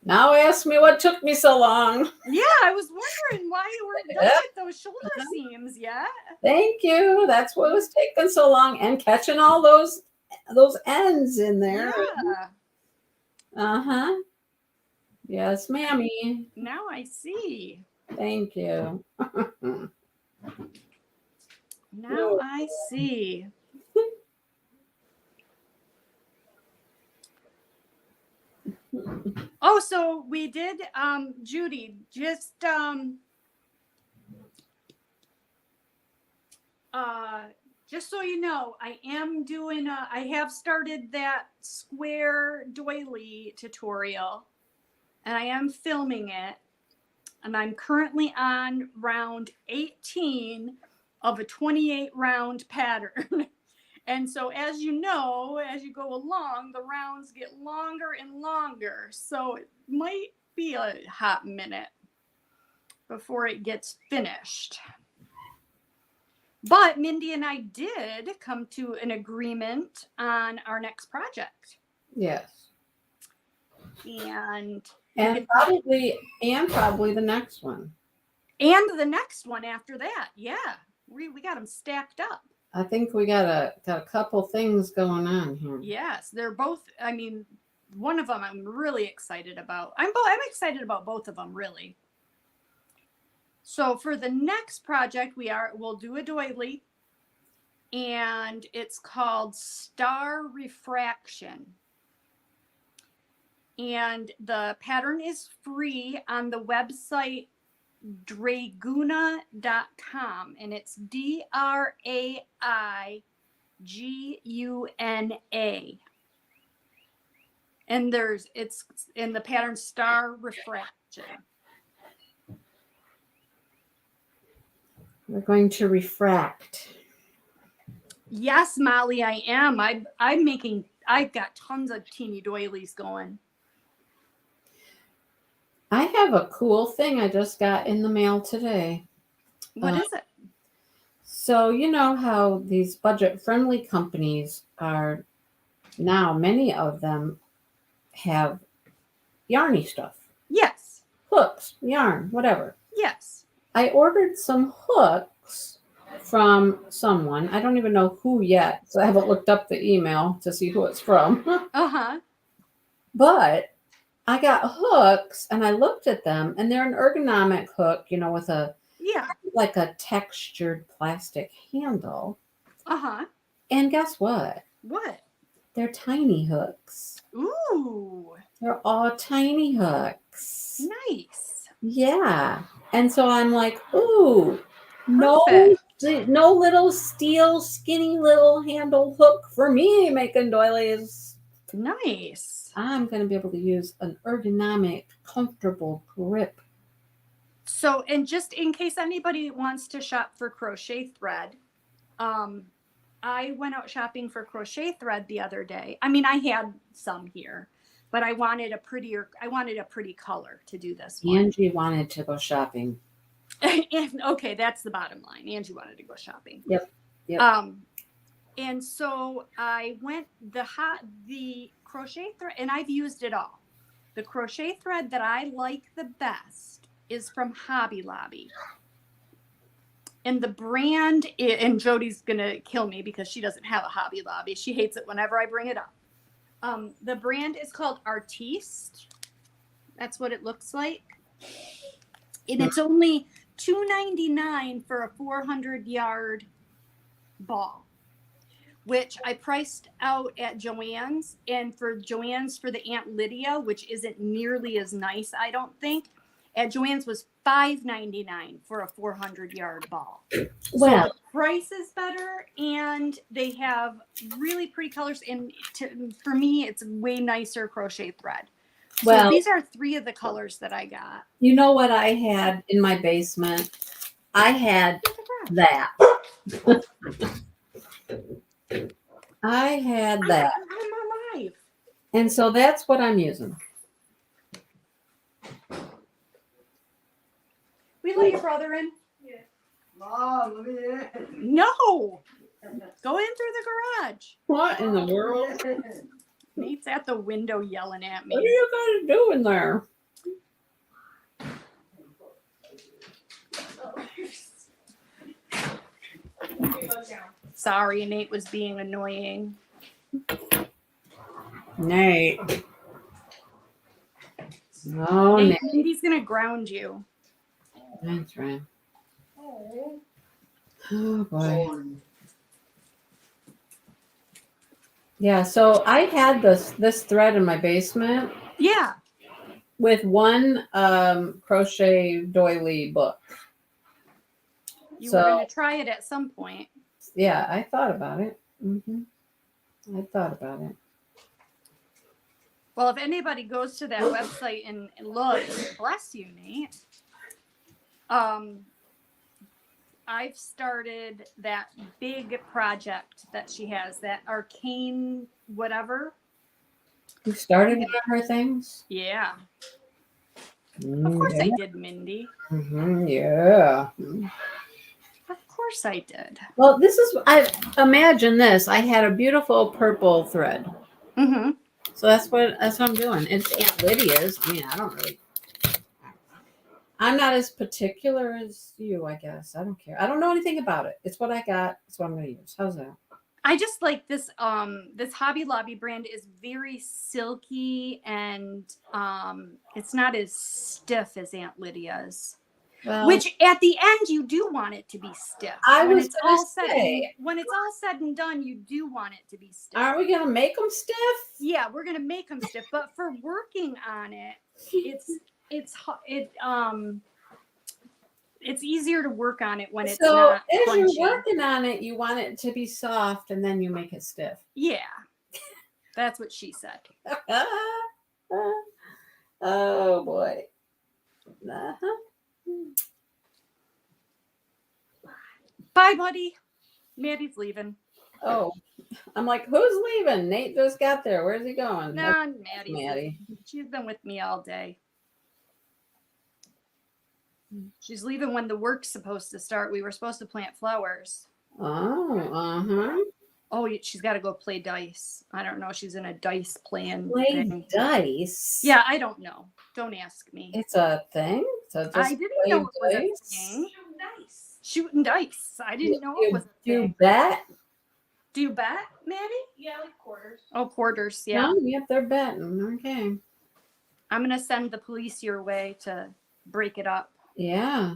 Speaker 2: Now ask me what took me so long.
Speaker 1: Yeah, I was wondering why you weren't done with those shoulder seams yet.
Speaker 2: Thank you. That's what was taking so long, and catching all those ends in there.
Speaker 1: Yeah.
Speaker 2: Uh-huh. Yes, mammy.
Speaker 1: Now I see.
Speaker 2: Thank you.
Speaker 1: Now I see. Oh, so we did, Judy, just so you know, I am doing I have started that square doily tutorial, and I am filming it, and I'm currently on round 18 of a 28 round pattern. And so, as you know, as you go along, the rounds get longer and longer. So it might be a hot minute before it gets finished. But Mindy and I did come to an agreement on our next project.
Speaker 2: Yes.
Speaker 1: And
Speaker 2: probably the next one.
Speaker 1: And the next one after that. Yeah. We got them stacked up.
Speaker 2: I think we got a couple things going on here.
Speaker 1: Yes, they're both. I mean, one of them I'm really excited about. I'm excited about both of them, really. So for the next project, we'll do a doily, and it's called Star Refraction. And the pattern is free on the website Draiguna.com, and it's DRAIGUNA. And it's in the pattern Star Refraction.
Speaker 2: We're going to refract.
Speaker 1: Yes, Molly, I am. I've got tons of teeny doilies going.
Speaker 2: I have a cool thing I just got in the mail today.
Speaker 1: What is it?
Speaker 2: So you know how these budget-friendly companies are now, many of them have yarny stuff.
Speaker 1: Yes.
Speaker 2: Hooks, yarn, whatever.
Speaker 1: Yes.
Speaker 2: I ordered some hooks from someone. I don't even know who yet, so I haven't looked up the email to see who it's from.
Speaker 1: Uh-huh.
Speaker 2: But I got hooks, and I looked at them, and they're an ergonomic hook, with a
Speaker 1: Yeah.
Speaker 2: like a textured plastic handle.
Speaker 1: Uh-huh.
Speaker 2: And guess what?
Speaker 1: What?
Speaker 2: They're tiny hooks.
Speaker 1: Ooh.
Speaker 2: They're all tiny hooks.
Speaker 1: Nice.
Speaker 2: Yeah. And so I'm like, ooh,
Speaker 1: Perfect.
Speaker 2: no little steel, skinny little handle hook for me making doilies.
Speaker 1: Nice.
Speaker 2: I'm going to be able to use an ergonomic, comfortable grip.
Speaker 1: So, and just in case anybody wants to shop for crochet thread, I went out shopping for crochet thread the other day. I mean, I had some here, but I wanted a pretty color to do this one.
Speaker 2: Angie wanted to go shopping.
Speaker 1: And, okay, that's the bottom line. Angie wanted to go shopping.
Speaker 2: Yep.
Speaker 1: And so I went the crochet thread, and I've used it all. The crochet thread that I like the best is from Hobby Lobby. And the brand, and Jody's going to kill me because she doesn't have a Hobby Lobby. She hates it whenever I bring it up. The brand is called Artiste. That's what it looks like. And it's only $2.99 for a 400-yard ball, which I priced out at Joann's. And for Joann's, for the Aunt Lydia, which isn't nearly as nice, I don't think, at Joann's was $5.99 for a 400-yard ball.
Speaker 2: Well,
Speaker 1: so the price is better, and they have really pretty colors. And for me, it's way nicer crochet thread. So these are 3 of the colors that I got.
Speaker 2: You know what I had in my basement? I had that. I had that.
Speaker 1: I'm alive.
Speaker 2: And so that's what I'm using.
Speaker 1: We let your brother in?
Speaker 3: Yeah. Mom, let me in.
Speaker 1: No. Go in through the garage.
Speaker 2: What in the world?
Speaker 1: Nate's at the window yelling at me.
Speaker 2: What are you guys doing there?
Speaker 1: Sorry, Nate was being annoying.
Speaker 2: Nate. Oh,
Speaker 1: Nate,
Speaker 2: Nate.
Speaker 1: Mindy's going to ground you.
Speaker 2: That's right.
Speaker 3: Oh,
Speaker 2: Oh, boy. Yeah, so I had this thread in my basement.
Speaker 1: Yeah.
Speaker 2: With one crochet doily book.
Speaker 1: You were going to try it at some point.
Speaker 2: Yeah, I thought about it. I thought about it.
Speaker 1: Well, if anybody goes to that website and looks, bless you, Nate. I've started that big project that she has, that arcane whatever.
Speaker 2: You started on her things?
Speaker 1: Yeah. Of course I did, Mindy.
Speaker 2: Yeah.
Speaker 1: Of course I did.
Speaker 2: Well, I imagine this. I had a beautiful purple thread. So that's what I'm doing. It's Aunt Lydia's. I mean, I'm not as particular as you, I guess. I don't care. I don't know anything about it. It's what I got. It's what I'm going to use. How's that?
Speaker 1: I just like this. This Hobby Lobby brand is very silky, and it's not as stiff as Aunt Lydia's. Well, which at the end you do want it to be stiff. When it's all said and done, you do want it to be stiff.
Speaker 2: Are we gonna make them stiff?
Speaker 1: Yeah, we're gonna make them stiff. But for working on it, it's easier to work on it when it's not
Speaker 2: as
Speaker 1: crunchy.
Speaker 2: You're working on it, you want it to be soft, and then you make it stiff.
Speaker 1: Yeah, that's what she said.
Speaker 2: Oh boy.
Speaker 1: Bye, buddy. Maddie's leaving.
Speaker 2: Oh, I'm like, who's leaving? Nate just got there. Where's he going?
Speaker 1: Nah, Maddie.
Speaker 2: Maddie.
Speaker 1: She's been with me all day. She's leaving when the work's supposed to start. We were supposed to plant flowers.
Speaker 2: Oh,
Speaker 1: Oh, she's got to go play dice. I don't know. She's in a dice thing.
Speaker 2: Dice?
Speaker 1: Yeah, I don't know. Don't ask me.
Speaker 2: It's a thing? So
Speaker 1: I didn't know it was a thing. Shooting dice. I didn't know it was a thing.
Speaker 2: Do you bet?
Speaker 1: Do you bet, Maddie?
Speaker 3: Yeah, like quarters.
Speaker 1: Oh, quarters. Yeah.
Speaker 2: No, yep, they're betting. Okay.
Speaker 1: I'm going to send the police your way to break it up.
Speaker 2: Yeah.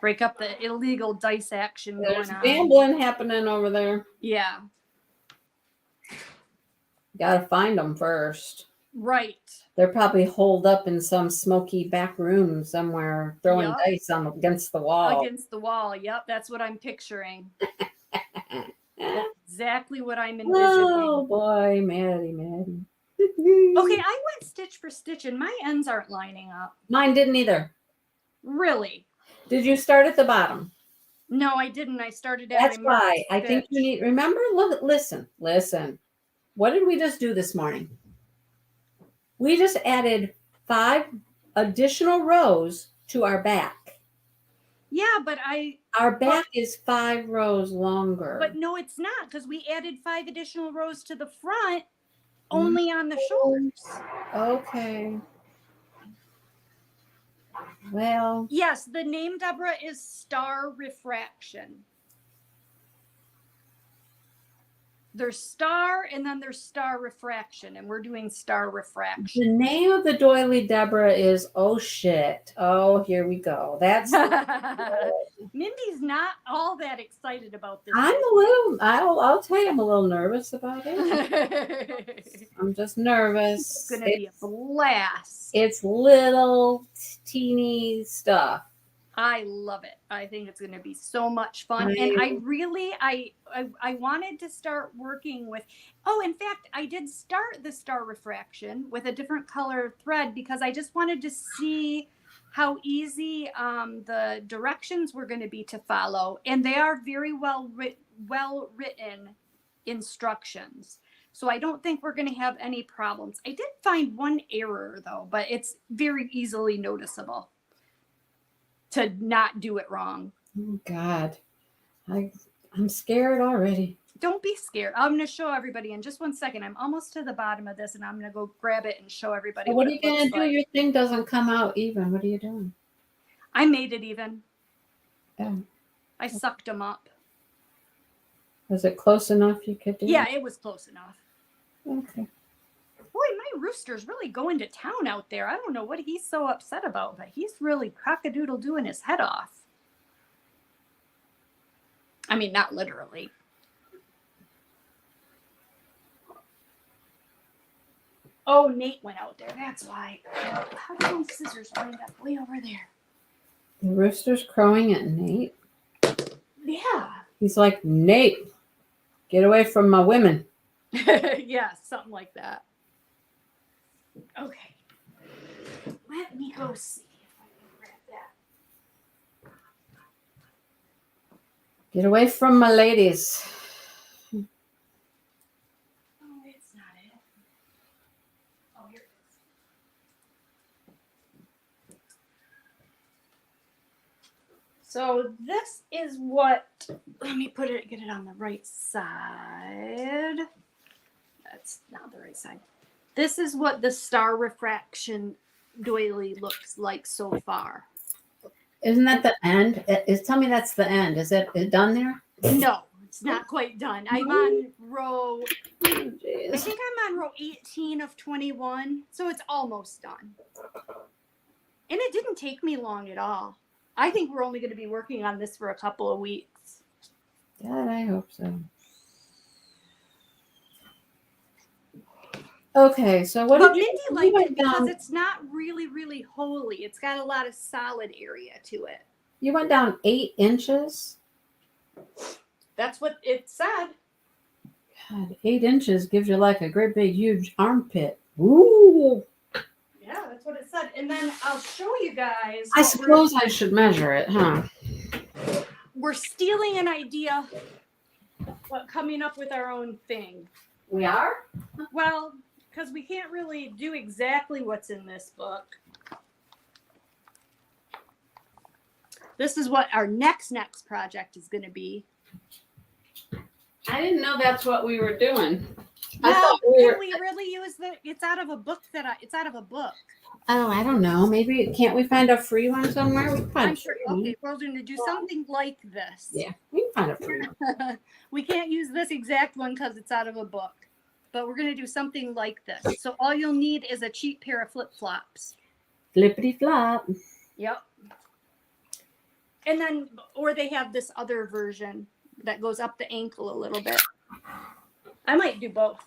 Speaker 1: break up the illegal dice action
Speaker 2: There's
Speaker 1: going on.
Speaker 2: gambling happening over there.
Speaker 1: Yeah,
Speaker 2: Gotta find them first.
Speaker 1: right.
Speaker 2: They're probably holed up in some smoky back room somewhere, throwing
Speaker 1: Yup.
Speaker 2: dice against the wall.
Speaker 1: Against the wall. Yep, that's what I'm picturing. That's exactly what I'm envisioning.
Speaker 2: Oh boy, Maddie.
Speaker 1: Okay, I went stitch for stitch and my ends aren't lining up.
Speaker 2: Mine didn't either.
Speaker 1: Really?
Speaker 2: Did you start at the bottom?
Speaker 1: No, I didn't. I started at
Speaker 2: That's
Speaker 1: my marked
Speaker 2: why I think you
Speaker 1: stitch.
Speaker 2: need. Remember, look, listen. What did we just do this morning? We just added 5 additional rows to our back.
Speaker 1: Yeah, but
Speaker 2: Our back is 5 rows longer.
Speaker 1: But no, it's not, because we added 5 additional rows to the front, only on the shoulders.
Speaker 2: Okay. Well,
Speaker 1: Yes, the name, Deborah, is Star Refraction. There's Star and then there's Star Refraction, and we're doing Star Refraction.
Speaker 2: the name of the doily, Deborah, is oh shit. Oh, here we go. That's
Speaker 1: Mindy's not all that excited about this.
Speaker 2: I'm a little. I'll tell you, I'm a little nervous about it. I'm just nervous.
Speaker 1: It's gonna be a blast.
Speaker 2: It's little teeny stuff.
Speaker 1: I love it. I think it's going to be so much fun. And I really, I wanted to start working with, in fact, I did start the Star Refraction with a different color thread because I just wanted to see how easy the directions were going to be to follow. And they are very well written instructions. So I don't think we're going to have any problems. I did find one error though, but it's very easily noticeable to not do it wrong.
Speaker 2: Oh God, I'm scared already.
Speaker 1: Don't be scared. I'm going to show everybody in just one second. I'm almost to the bottom of this, and I'm going to go grab it and show everybody.
Speaker 2: What are you going to do?
Speaker 1: Like.
Speaker 2: Your thing doesn't come out even. What are you doing?
Speaker 1: I made it even.
Speaker 2: Oh.
Speaker 1: I sucked them up.
Speaker 2: Was it close enough you could do?
Speaker 1: Yeah, it was close enough.
Speaker 2: Okay.
Speaker 1: Boy, my rooster's really going to town out there. I don't know what he's so upset about, but he's really cock-a-doodle doing his head off. I mean, not literally. Oh, Nate went out there. That's why. How did those scissors wind up way over there?
Speaker 2: The rooster's crowing at Nate.
Speaker 1: Yeah.
Speaker 2: He's like, Nate, get away from my women.
Speaker 1: Yeah, something like that. Okay. Let me go see if I can grab that.
Speaker 2: Get away from my ladies.
Speaker 1: Oh, it's not it. Oh, here it is. So this is what, let me get it on the right side. That's not the right side. This is what the Star Refraction doily looks like so far.
Speaker 2: Isn't that the end? Tell me that's the end. Is it done there?
Speaker 1: No, it's not quite done. I'm on row, I
Speaker 2: Jeez.
Speaker 1: think I'm on row 18 of 21. So it's almost done. And it didn't take me long at all. I think we're only going to be working on this for a couple of weeks.
Speaker 2: God, I hope so. Okay, so what
Speaker 1: But
Speaker 2: did
Speaker 1: Mindy
Speaker 2: you
Speaker 1: liked
Speaker 2: went
Speaker 1: it because
Speaker 2: down,
Speaker 1: it's not really, really holy. It's got a lot of solid area to it.
Speaker 2: you went down 8 inches?
Speaker 1: That's what it said.
Speaker 2: God, 8 inches gives you like a great big huge armpit. Ooh.
Speaker 1: Yeah, that's what it said. And then I'll show you guys.
Speaker 2: I suppose I should measure it, huh?
Speaker 1: We're stealing an idea, but coming up with our own thing.
Speaker 2: We are?
Speaker 1: Well, because we can't really do exactly what's in this book. This is what our next project is going to be.
Speaker 2: I didn't know that's what we were doing. I
Speaker 1: Well,
Speaker 2: thought we
Speaker 1: can
Speaker 2: were,
Speaker 1: we really use it's out of a book it's out of a book.
Speaker 2: oh, I don't know. Maybe can't we find a free one somewhere? We can find
Speaker 1: I'm
Speaker 2: a
Speaker 1: sure.
Speaker 2: free one.
Speaker 1: Okay, we're going to do something like this.
Speaker 2: Yeah, we can find a free one.
Speaker 1: We can't use this exact one because it's out of a book. But we're going to do something like this. So all you'll need is a cheap pair of flip-flops.
Speaker 2: Flippity flop.
Speaker 1: Yep. And then, or they have this other version that goes up the ankle a little bit. I might do both.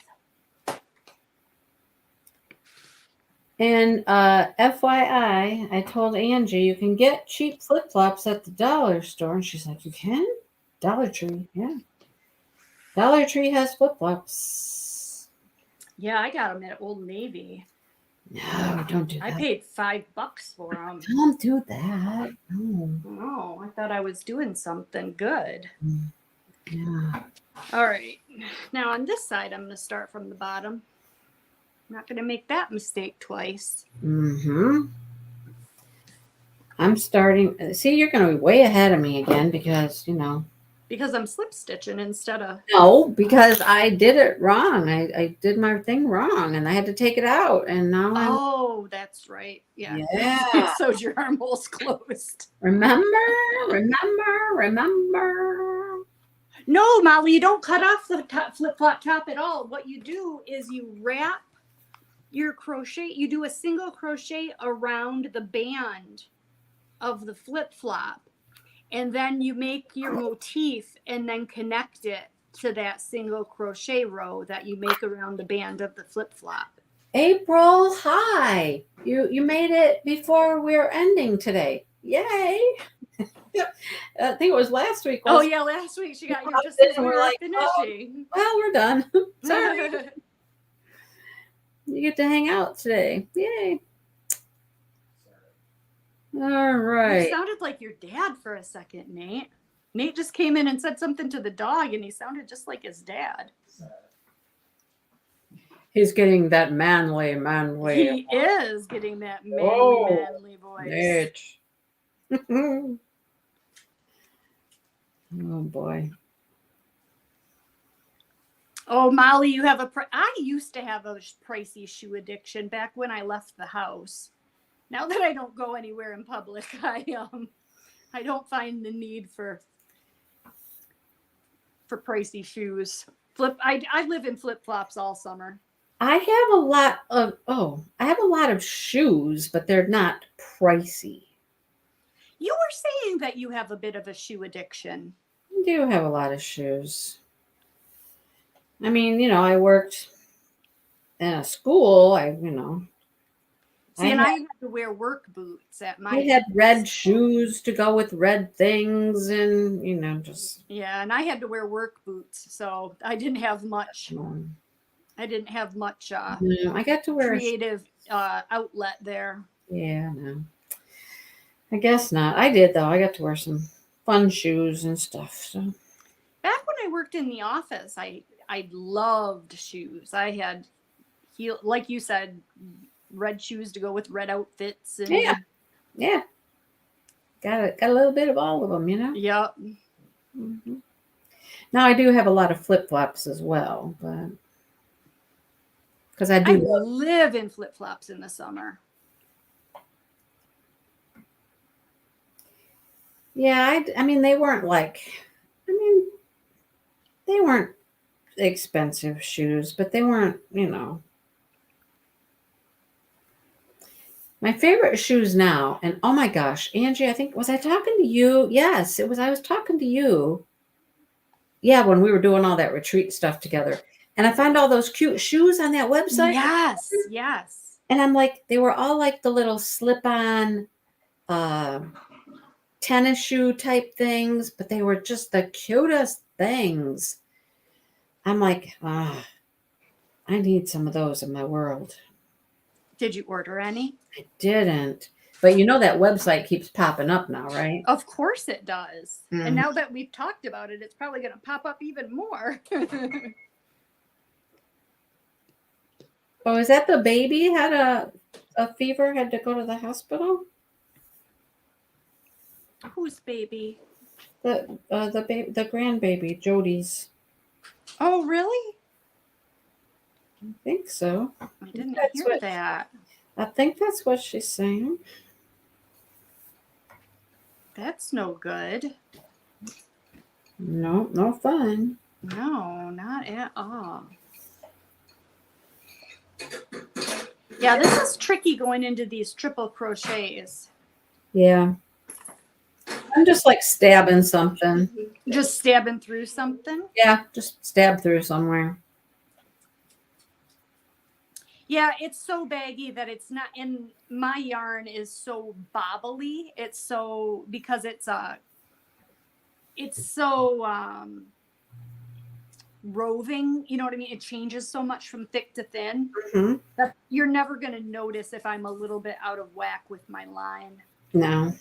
Speaker 2: And FYI, I told Angie you can get cheap flip-flops at the dollar store. And she's like, you can? Dollar Tree, yeah. Dollar Tree has flip-flops.
Speaker 1: Yeah, I got them at Old Navy.
Speaker 2: No, don't do that.
Speaker 1: I paid $5 for them.
Speaker 2: Don't do that. No.
Speaker 1: Oh, I thought I was doing something good.
Speaker 2: Yeah.
Speaker 1: All right. Now on this side, I'm going to start from the bottom. I'm not going to make that mistake twice.
Speaker 2: Mm-hmm. I'm starting. See, you're going to be way ahead of me again because, you know.
Speaker 1: Because I'm slip stitching instead of.
Speaker 2: No, because I did it wrong. I did my thing wrong and I had to take it out. And now I'm.
Speaker 1: Oh, that's right. Yeah.
Speaker 2: Yeah.
Speaker 1: So your armhole's closed.
Speaker 2: Remember.
Speaker 1: No, Molly, you don't cut off the flip-flop top at all. What you do is you wrap your crochet. You do a single crochet around the band of the flip-flop. And then you make your motif and then connect it to that single crochet row that you make around the band of the flip-flop.
Speaker 2: April, hi. You made it before we're ending today. Yay. I think it was last week.
Speaker 1: Oh, yeah, last week she got here just as we were like, finishing.
Speaker 2: Well, we're done. Sorry. You get to hang out today. Yay. All right.
Speaker 1: You sounded like your dad for a second, Nate. Nate just came in and said something to the dog, and he sounded just like his dad.
Speaker 2: He's getting that manly.
Speaker 1: He is getting that manly voice.
Speaker 2: Oh, boy.
Speaker 1: Oh, Molly, you have I used to have a pricey shoe addiction back when I left the house. Now that I don't go anywhere in public, I don't find the need for pricey shoes. I live in flip-flops all summer.
Speaker 2: I have a lot of shoes, but they're not pricey.
Speaker 1: You were saying that you have a bit of a shoe addiction.
Speaker 2: I do have a lot of shoes. I mean, I worked in a school. I
Speaker 1: had to wear work boots at my.
Speaker 2: I had red shoes to go with red things, and just.
Speaker 1: Yeah, and I had to wear work boots, so I didn't have much. I didn't have much.
Speaker 2: No, I got to wear
Speaker 1: creative outlet there.
Speaker 2: Yeah, no. I guess not. I did though. I got to wear some fun shoes and stuff. So
Speaker 1: back when I worked in the office, I loved shoes. I had like you said, red shoes to go with red outfits. And
Speaker 2: yeah. Got a little bit of all of them,
Speaker 1: Yep.
Speaker 2: Mm-hmm. Now I do have a lot of flip flops as well, but because I
Speaker 1: live in flip flops in the summer.
Speaker 2: Yeah, I mean, they weren't they weren't expensive shoes, but they weren't, My favorite shoes now, and oh my gosh, Angie, was I talking to you? Yes, it was. I was talking to you. Yeah, when we were doing all that retreat stuff together. And I found all those cute shoes on that website.
Speaker 1: Yes.
Speaker 2: And I'm like, they were all like the little slip-on tennis shoe type things, but they were just the cutest things. I'm like, I need some of those in my world.
Speaker 1: Did you order any?
Speaker 2: I didn't. But that website keeps popping up now, right?
Speaker 1: Of course it does.
Speaker 2: Mm-hmm.
Speaker 1: And now that we've talked about it, it's probably going to pop up even more.
Speaker 2: Oh, is that the baby had a fever, had to go to the hospital?
Speaker 1: Whose baby?
Speaker 2: The grandbaby, Jody's.
Speaker 1: Oh, really?
Speaker 2: I think so.
Speaker 1: I didn't hear that.
Speaker 2: I think that's what she's saying.
Speaker 1: That's no good.
Speaker 2: No fun.
Speaker 1: No, not at all. Yeah, this is tricky going into these triple crochets.
Speaker 2: Yeah. I'm just like stabbing something.
Speaker 1: Just stabbing through something.
Speaker 2: Yeah, just stab through somewhere.
Speaker 1: Yeah, it's so baggy that it's not. And my yarn is so bobbly. It's so because it's so roving. You know what I mean? It changes so much from thick to thin
Speaker 2: Hmm.
Speaker 1: that you're never going to notice if I'm a little bit out of whack with my line.
Speaker 2: No,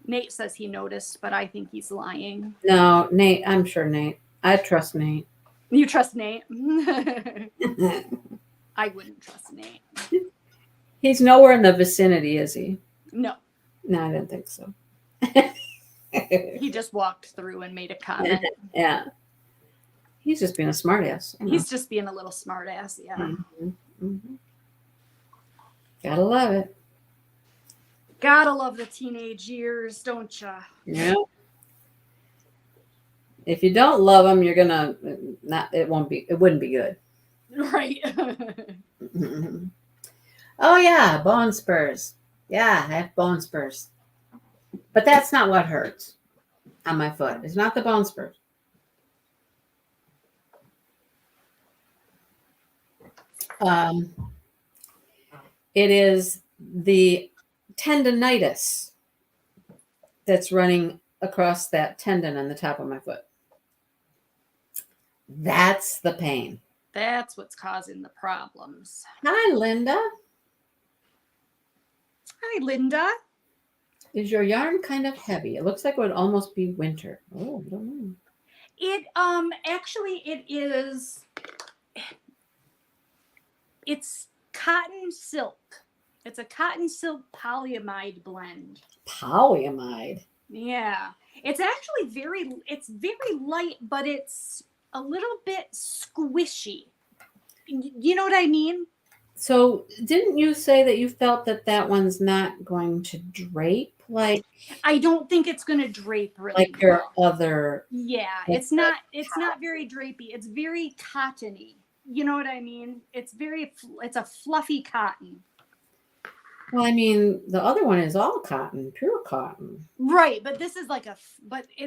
Speaker 1: Nate says he noticed, but I think he's lying.
Speaker 2: no, Nate. I'm sure Nate. I trust Nate.
Speaker 1: You trust Nate? I wouldn't trust Nate.
Speaker 2: He's nowhere in the vicinity, is he?
Speaker 1: No,
Speaker 2: No, I didn't think so.
Speaker 1: he just walked through and made a comment.
Speaker 2: Yeah. He's just being a smartass.
Speaker 1: He's just being a little smartass. Yeah.
Speaker 2: Mm-hmm. Mm-hmm. Gotta love it.
Speaker 1: Gotta love the teenage years, don't ya?
Speaker 2: Yeah. If you don't love them, you're gonna not. It wouldn't be good.
Speaker 1: Right.
Speaker 2: Mm-hmm. Oh yeah, bone spurs. Yeah, I have bone spurs. But that's not what hurts on my foot. It's not the bone spurs. It is the tendonitis that's running across that tendon on the top of my foot. That's the pain.
Speaker 1: That's what's causing the problems.
Speaker 2: Hi, Linda.
Speaker 1: Hi, Linda.
Speaker 2: Is your yarn kind of heavy? It looks like it would almost be winter. Oh, I don't know.
Speaker 1: It actually it is. It's cotton silk. It's a cotton silk polyamide blend.
Speaker 2: Polyamide.
Speaker 1: Yeah. It's actually it's very light, but it's a little bit squishy. You know what I mean?
Speaker 2: So, didn't you say that you felt that one's not going to drape like
Speaker 1: I don't think it's going to drape really
Speaker 2: like your
Speaker 1: well.
Speaker 2: other?
Speaker 1: Yeah,
Speaker 2: like
Speaker 1: it's not very drapey. It's very cottony. You know what I mean? It's a fluffy cotton.
Speaker 2: Well, I mean, the other one is all cotton, pure cotton.
Speaker 1: Right, but this is like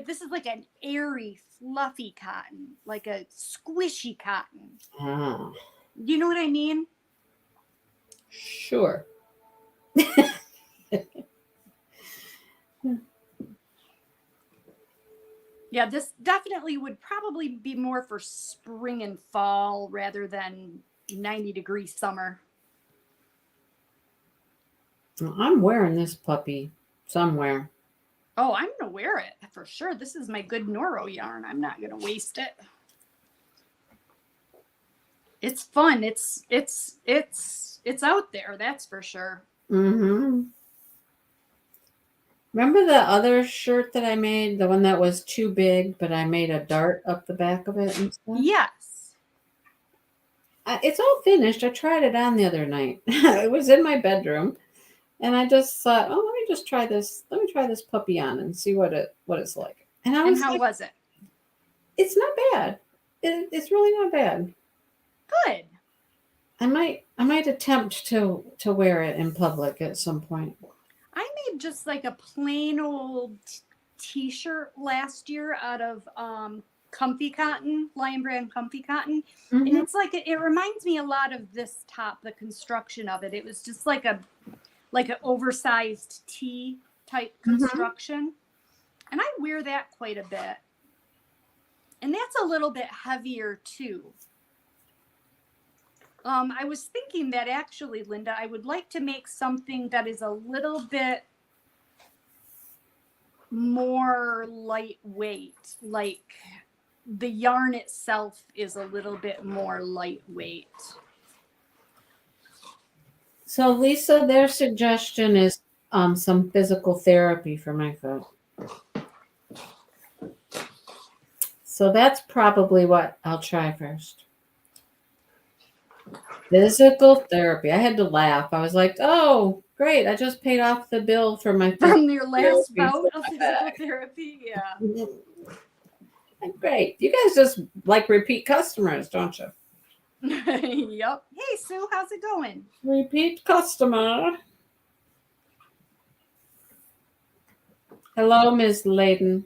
Speaker 1: this is like an airy, fluffy cotton, like a squishy cotton.
Speaker 2: Ah,
Speaker 1: You know what I mean?
Speaker 2: sure.
Speaker 1: Yeah, this definitely would probably be more for spring and fall rather than 90-degree summer.
Speaker 2: I'm wearing this puppy somewhere.
Speaker 1: Oh, I'm gonna wear it for sure. This is my good Noro yarn. I'm not gonna waste it. It's fun. It's out there, that's for sure.
Speaker 2: Mm-hmm. Remember the other shirt that I made, the one that was too big, but I made a dart up the back of it and stuff?
Speaker 1: Yes.
Speaker 2: It's all finished. I tried it on the other night. It was in my bedroom, and I just thought, oh, let me just try this. Let me try this puppy on and see what it's like. And I was
Speaker 1: And how
Speaker 2: like,
Speaker 1: was it?
Speaker 2: it's not bad. It's really not bad.
Speaker 1: Good.
Speaker 2: I might attempt to wear it in public at some point.
Speaker 1: I made just like a plain old t-shirt last year out of comfy cotton, Lion Brand comfy cotton.
Speaker 2: Mm-hmm.
Speaker 1: And it's like it reminds me a lot of this top, the construction of it. It was just like an oversized tee type construction. And I wear that quite a bit. And that's a little bit heavier too. I was thinking that actually, Linda, I would like to make something that is a little bit more lightweight. Like the yarn itself is a little bit more lightweight.
Speaker 2: So Lisa, their suggestion is some physical therapy for my foot. So that's probably what I'll try first. Physical therapy. I had to laugh. I was like, oh, great. I just paid off the bill for my
Speaker 1: From your last
Speaker 2: therapy.
Speaker 1: bout of physical therapy, yeah.
Speaker 2: Great. You guys just like repeat customers, don't you?
Speaker 1: Yep. Hey, Sue, how's it going?
Speaker 2: Repeat customer. Hello, Miss Layden.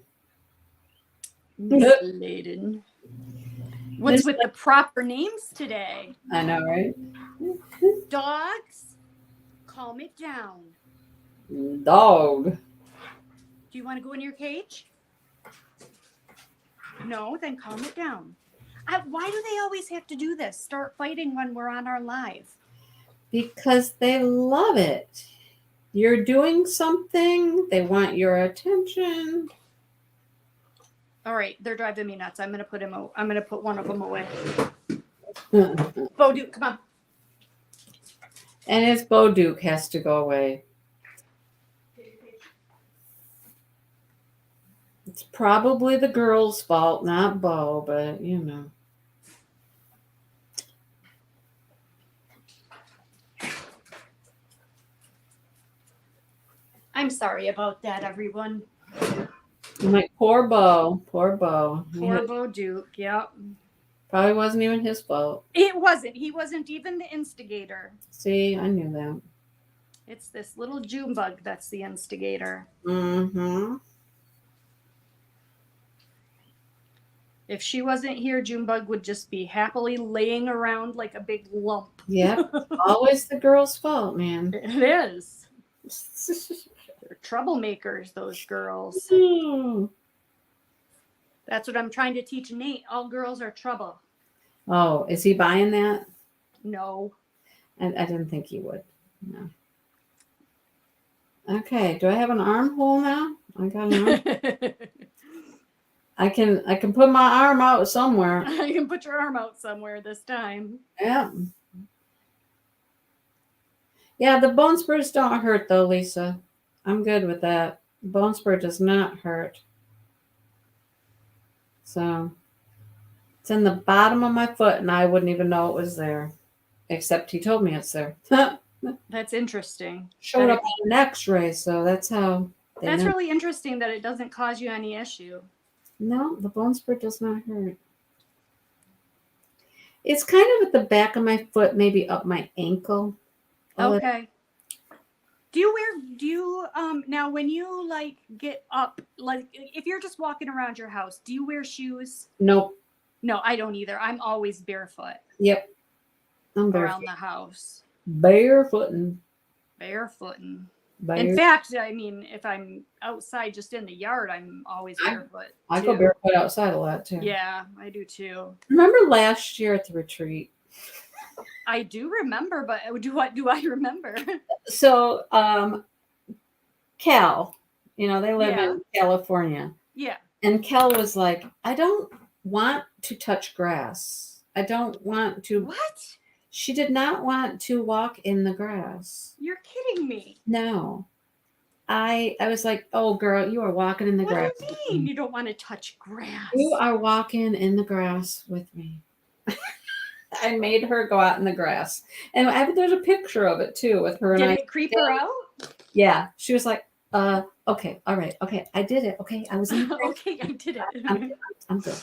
Speaker 1: Miss Layden. What's
Speaker 2: Miss
Speaker 1: with the proper names today?
Speaker 2: I know, right?
Speaker 1: Dogs, calm it down.
Speaker 2: Dog.
Speaker 1: Do you want to go in your cage? No, then calm it down. Why do they always have to do this? Start fighting when we're on our live.
Speaker 2: Because they love it. You're doing something. They want your attention.
Speaker 1: All right, they're driving me nuts. I'm gonna put one of them away.
Speaker 2: And
Speaker 1: Bo Duke, come on.
Speaker 2: his Bo Duke has to go away. It's probably the girl's fault, not Bo, but you know.
Speaker 1: I'm sorry about that, everyone.
Speaker 2: I'm like, poor Bo. Poor Bo.
Speaker 1: Poor Bo Duke. Yep.
Speaker 2: Probably wasn't even his fault.
Speaker 1: It wasn't. He wasn't even the instigator.
Speaker 2: See, I knew that.
Speaker 1: It's this little June bug that's the instigator.
Speaker 2: Mm-hmm.
Speaker 1: If she wasn't here, Junebug would just be happily laying around like a big lump.
Speaker 2: Yep. Always the girl's fault, man.
Speaker 1: It is. They're troublemakers, those girls. That's what I'm trying to teach Nate. All girls are trouble.
Speaker 2: Oh, is he buying that?
Speaker 1: No.
Speaker 2: I didn't think he would. No. Okay. Do I have an armhole now? I got an arm. I can put my arm out somewhere.
Speaker 1: You can put your arm out somewhere this time.
Speaker 2: Yeah. Yeah, the bone spurs don't hurt though, Lisa. I'm good with that. Bone spur does not hurt. So it's in the bottom of my foot and I wouldn't even know it was there. Except he told me it's there.
Speaker 1: That's interesting.
Speaker 2: Showed up on an x-ray, so that's how they
Speaker 1: That's
Speaker 2: know.
Speaker 1: really interesting that it doesn't cause you any issue.
Speaker 2: No, the bone spur does not hurt. It's kind of at the back of my foot, maybe up my ankle.
Speaker 1: Okay. Do you now when you like get up, like if you're just walking around your house, do you wear shoes?
Speaker 2: Nope.
Speaker 1: No, I don't either. I'm always barefoot
Speaker 2: Yep. I'm
Speaker 1: around
Speaker 2: barefoot.
Speaker 1: the house.
Speaker 2: Barefooting.
Speaker 1: Barefooting.
Speaker 2: Bare.
Speaker 1: In fact, I mean, if I'm outside just in the yard, I'm always barefoot.
Speaker 2: I go barefoot outside a lot too.
Speaker 1: Yeah, I do too.
Speaker 2: Remember last year at the retreat?
Speaker 1: I do remember, but what do I remember?
Speaker 2: So, Cal, they live
Speaker 1: Yeah.
Speaker 2: in California.
Speaker 1: Yeah.
Speaker 2: And Cal was like, I don't want to touch grass. I don't want to.
Speaker 1: What?
Speaker 2: She did not want to walk in the grass.
Speaker 1: You're kidding me.
Speaker 2: No. I was like, oh, girl, you are walking in the grass.
Speaker 1: What do you mean you don't want to touch grass?
Speaker 2: You are walking in the grass with me. I made her go out in the grass. And there's a picture of it too with her.
Speaker 1: Did
Speaker 2: and
Speaker 1: it creep her out?
Speaker 2: Yeah. She was like, okay, all right, okay, I did it. Okay, I was in the grass.
Speaker 1: Okay, I did it.
Speaker 2: I'm good.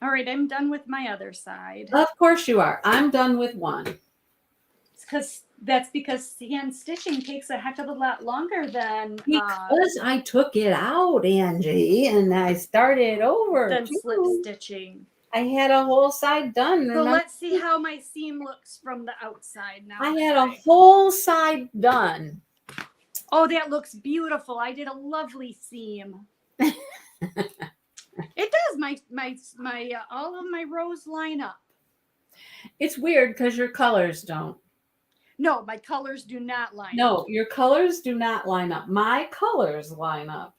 Speaker 1: All right, I'm done with my other side.
Speaker 2: Of course you are. I'm done with one.
Speaker 1: That's because hand stitching takes a heck of a lot longer than
Speaker 2: Because I took it out, Angie, and I started over.
Speaker 1: than slip stitching.
Speaker 2: I had a whole side done.
Speaker 1: So let's see how my seam looks from the outside now.
Speaker 2: I had a whole side done.
Speaker 1: Oh, that looks beautiful. I did a lovely seam. It does. My all of my rows line up.
Speaker 2: It's weird because your colors don't.
Speaker 1: No, my colors do not line up.
Speaker 2: No, your colors do not line up. My colors line up.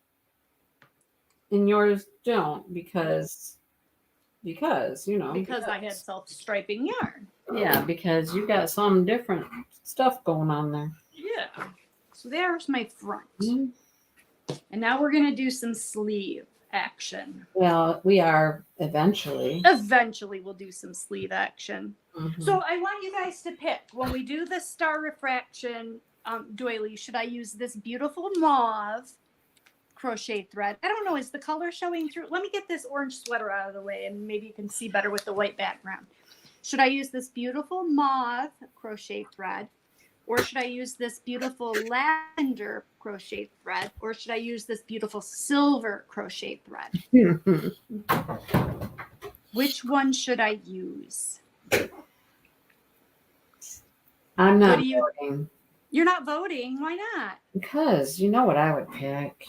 Speaker 2: And yours don't because
Speaker 1: Because I had self-striping yarn.
Speaker 2: Yeah, because you got some different stuff going on there.
Speaker 1: Yeah. So there's my front.
Speaker 2: Mm-hmm.
Speaker 1: And now we're going to do some sleeve action.
Speaker 2: Well, we are eventually.
Speaker 1: Eventually we'll do some sleeve action.
Speaker 2: Mm-hmm.
Speaker 1: So I want you guys to pick. When we do the star refraction doily, should I use this beautiful mauve crochet thread? I don't know. Is the color showing through? Let me get this orange sweater out of the way and maybe you can see better with the white background. Should I use this beautiful mauve crochet thread? Or should I use this beautiful lavender crochet thread? Or should I use this beautiful silver crochet thread? Which one should I use?
Speaker 2: I'm
Speaker 1: What
Speaker 2: not
Speaker 1: do you-
Speaker 2: voting
Speaker 1: You're not voting. Why not?
Speaker 2: because you know what I would pick.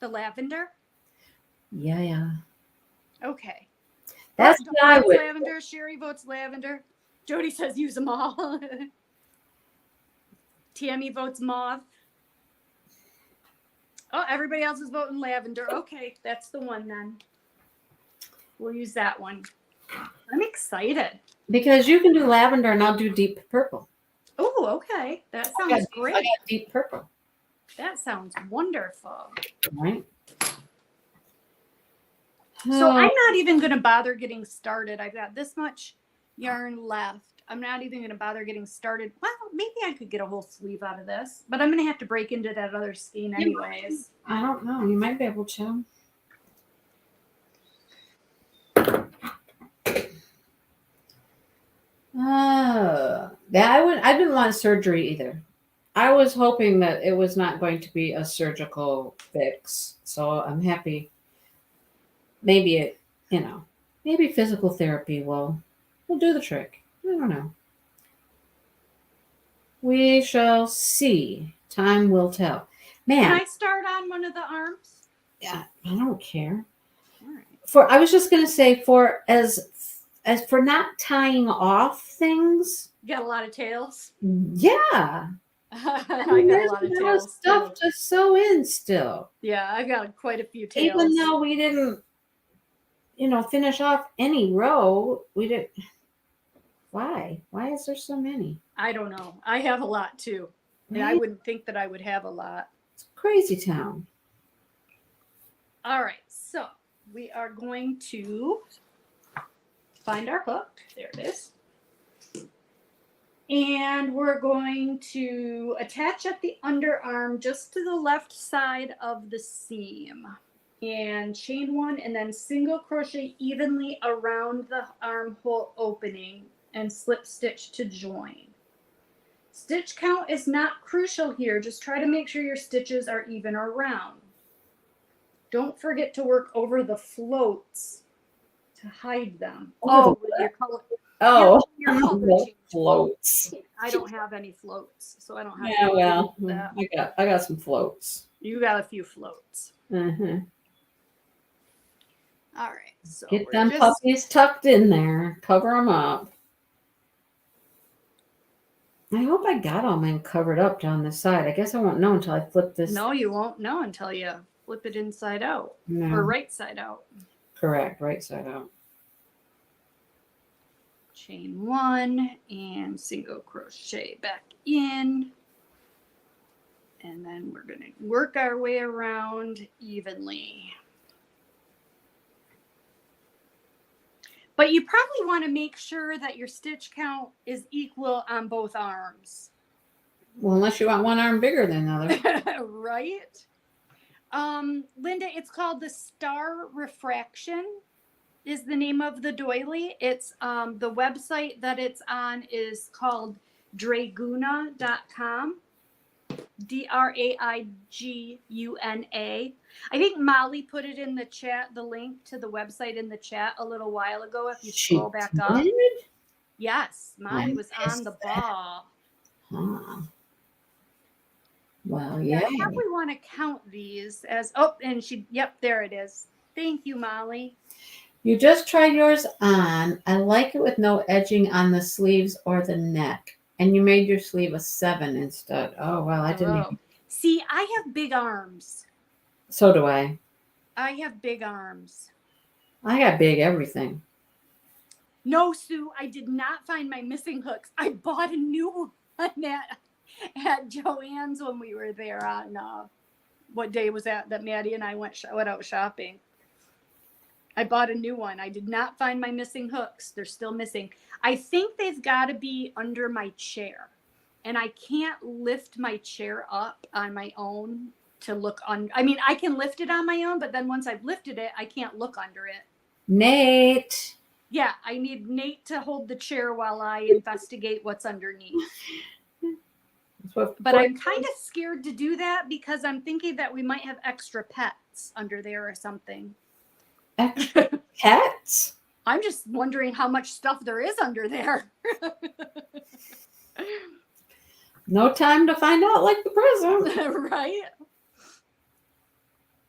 Speaker 1: The lavender?
Speaker 2: Yeah.
Speaker 1: Okay.
Speaker 2: That's
Speaker 1: Dawn
Speaker 2: what I
Speaker 1: votes
Speaker 2: would.
Speaker 1: lavender. Sherry votes lavender. Jody says use them all. Tammy votes mauve. Oh, everybody else is voting lavender. Okay, that's the one then. We'll use that one. I'm excited.
Speaker 2: Because you can do lavender and I'll do deep purple.
Speaker 1: Oh, okay. That
Speaker 2: I
Speaker 1: sounds
Speaker 2: got
Speaker 1: great.
Speaker 2: deep purple,
Speaker 1: That sounds wonderful.
Speaker 2: right?
Speaker 1: So I'm not even going to bother getting started. I've got this much yarn left. I'm not even going to bother getting started. Well, maybe I could get a whole sleeve out of this, but I'm going to have to break into that other skein anyways.
Speaker 2: I don't know. You might be able to. I didn't want surgery either. I was hoping that it was not going to be a surgical fix. So I'm happy. Maybe maybe physical therapy will do the trick. I don't know. We shall see. Time will tell. Man,
Speaker 1: Can I start on one of the arms?
Speaker 2: yeah, I don't care.
Speaker 1: All right.
Speaker 2: I was just gonna say as for not tying off things.
Speaker 1: You got a lot of tails.
Speaker 2: Yeah.
Speaker 1: I
Speaker 2: mean,
Speaker 1: got a
Speaker 2: there's
Speaker 1: lot of
Speaker 2: lot
Speaker 1: tails.
Speaker 2: stuff
Speaker 1: too.
Speaker 2: to sew in still.
Speaker 1: Yeah, I got quite a few tails.
Speaker 2: Even though we didn't, finish off any row, we didn't. Why? Why is there so many?
Speaker 1: I don't know. I have a lot too. And I
Speaker 2: Right?
Speaker 1: wouldn't think that I would have a lot.
Speaker 2: It's crazy town.
Speaker 1: All right, so we are going to find our hook. There it is. And we're going to attach at the underarm just to the left side of the seam. And chain one and then single crochet evenly around the armhole opening and slip stitch to join. Stitch count is not crucial here. Just try to make sure your stitches are even or round. Don't forget to work over the floats to hide them.
Speaker 2: Over
Speaker 1: With your color.
Speaker 2: Oh,
Speaker 1: Yeah, your color change.
Speaker 2: floats.
Speaker 1: I don't have any floats, so I don't have.
Speaker 2: Yeah,
Speaker 1: to
Speaker 2: well,
Speaker 1: do that.
Speaker 2: I got some floats.
Speaker 1: You got a few floats.
Speaker 2: Uh-huh.
Speaker 1: All right, so
Speaker 2: Get
Speaker 1: we're
Speaker 2: them
Speaker 1: just-
Speaker 2: puppies tucked in there. Cover them up. I hope I got all mine covered up down the side. I guess I won't know until I flip this.
Speaker 1: No, you won't know until you flip it inside out
Speaker 2: No,
Speaker 1: or right side out.
Speaker 2: correct. Right side out.
Speaker 1: Chain one and single crochet back in. And then we're going to work our way around evenly. But you probably want to make sure that your stitch count is equal on both arms.
Speaker 2: Well, unless you want one arm bigger than the other.
Speaker 1: Right? Linda, it's called the Star Refraction is the name of the doily. It's the website that it's on is called Draiguna.com. Draiguna. I think Molly put it in the chat, the link to the website in the chat a little while ago. If you scroll back up.
Speaker 2: did?
Speaker 1: Yes, Molly
Speaker 2: I
Speaker 1: was on
Speaker 2: missed
Speaker 1: the
Speaker 2: that.
Speaker 1: ball.
Speaker 2: Huh. Well,
Speaker 1: Yeah,
Speaker 2: yeah.
Speaker 1: I probably want to count these as, yep, there it is. Thank you, Molly.
Speaker 2: You just tried yours on. I like it with no edging on the sleeves or the neck. And you made your sleeve a 7 instead. Oh, well, I didn't.
Speaker 1: Oh. See, I have big arms.
Speaker 2: So do I.
Speaker 1: I have big arms.
Speaker 2: I got big everything.
Speaker 1: No, Sue, I did not find my missing hooks. I bought a new one at Joann's when we were there on, what day was that Maddie and I went out shopping. I bought a new one. I did not find my missing hooks. They're still missing. I think they've got to be under my chair. And I can't lift my chair up on my own to look on. I mean, I can lift it on my own, but then once I've lifted it, I can't look under it.
Speaker 2: Nate.
Speaker 1: Yeah, I need Nate to hold the chair while I investigate what's underneath.
Speaker 2: So
Speaker 1: But I'm kind of scared to do that because I'm thinking that we might have extra pets under there or something.
Speaker 2: extra pets.
Speaker 1: I'm just wondering how much stuff there is under there.
Speaker 2: No time to find out like the present.
Speaker 1: Right?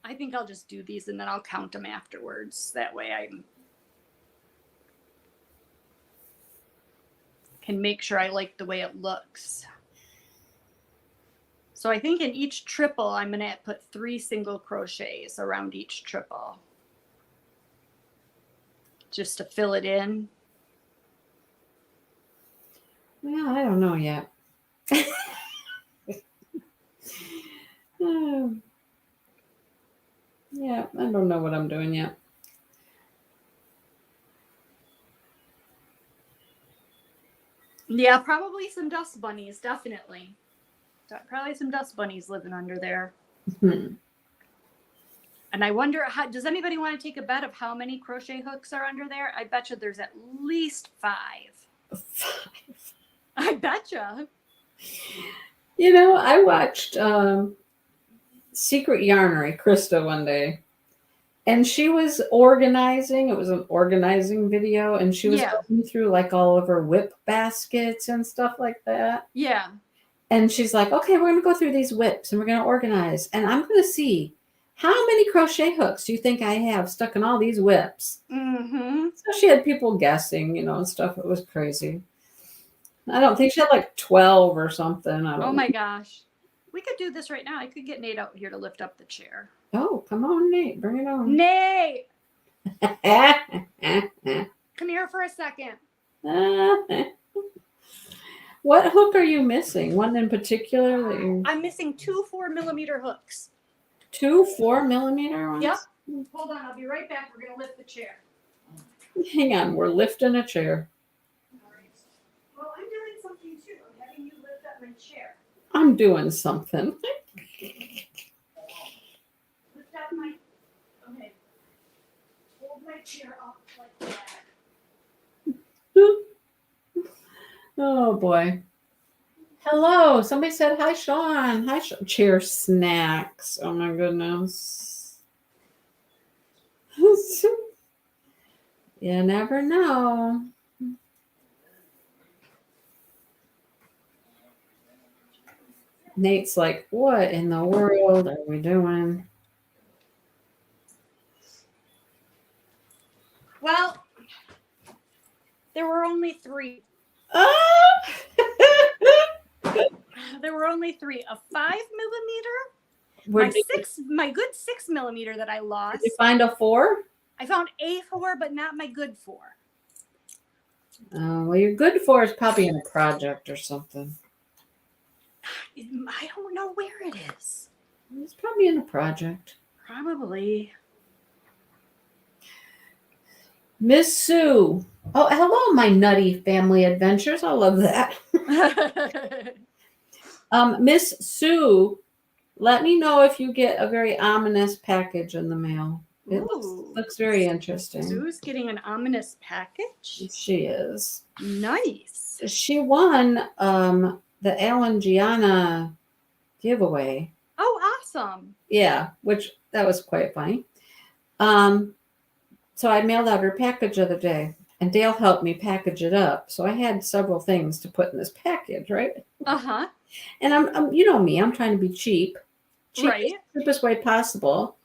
Speaker 1: I think I'll just do these and then I'll count them afterwards. That way I can make sure I like the way it looks. So I think in each triple, I'm going to put 3 single crochets around each triple. Just to fill it in.
Speaker 2: Well, I don't know yet. Yeah, I don't know what I'm doing yet.
Speaker 1: Yeah, probably some dust bunnies, definitely. Probably some dust bunnies living under there. And I wonder, does anybody want to take a bet of how many crochet hooks are under there? I bet you there's at least 5.
Speaker 2: 5.
Speaker 1: I betcha.
Speaker 2: You know, I watched Secret Yarnery, Krista, one day. And she was organizing. It was an organizing video. And she was going through like all of her whip baskets and stuff like that.
Speaker 1: Yeah.
Speaker 2: And she's like, okay, we're going to go through these whips and we're going to organize. And I'm going to see how many crochet hooks do you think I have stuck in all these whips?
Speaker 1: Mm-hmm.
Speaker 2: So she had people guessing, you know, and stuff. It was crazy. I don't think she had like 12 or something.
Speaker 1: Oh my gosh. We could do this right now. I could get Nate out here to lift up the chair.
Speaker 2: Oh, come on, Nate. Bring it on.
Speaker 1: Nate! Come here for a second.
Speaker 2: What hook are you missing? One in particular that you...
Speaker 1: I'm missing 2 4mm hooks.
Speaker 2: 2 4mm ones?
Speaker 1: Yep. Hold on. I'll be right back. We're going to lift the chair.
Speaker 2: Hang on. We're lifting a chair.
Speaker 1: All right. Well, I'm doing something too. I'm having you lift up my chair.
Speaker 2: I'm doing something.
Speaker 1: Lift up my... Okay. Hold my chair up like that.
Speaker 2: Oh, boy. Hello. Somebody said hi, Sean. Hi, Sean. Chair snacks. Oh, my goodness. You never know. Nate's like, what in the world are we doing?
Speaker 1: Well, there were only 3. There were only 3. A 5mm, my good 6mm that I lost.
Speaker 2: Did you find a 4?
Speaker 1: I found a 4, but not my good 4.
Speaker 2: Oh, well, your good 4 is probably in a project or something.
Speaker 1: I don't know where it is.
Speaker 2: It's probably in a project.
Speaker 1: Probably.
Speaker 2: Miss Sue. Oh, hello, my nutty family adventures. I love that. Miss Sue, let me know if you get a very ominous package in the mail. It looks very interesting.
Speaker 1: Sue's getting an ominous package?
Speaker 2: She is.
Speaker 1: Nice.
Speaker 2: She won the Alan Gianna giveaway.
Speaker 1: Oh, awesome.
Speaker 2: Yeah, which that was quite funny. So I mailed out her package the other day, and Dale helped me package it up. So I had several things to put in this package, right?
Speaker 1: Uh-huh.
Speaker 2: And I'm you know me, I'm trying to be cheap.
Speaker 1: Right.
Speaker 2: Cheapest way possible.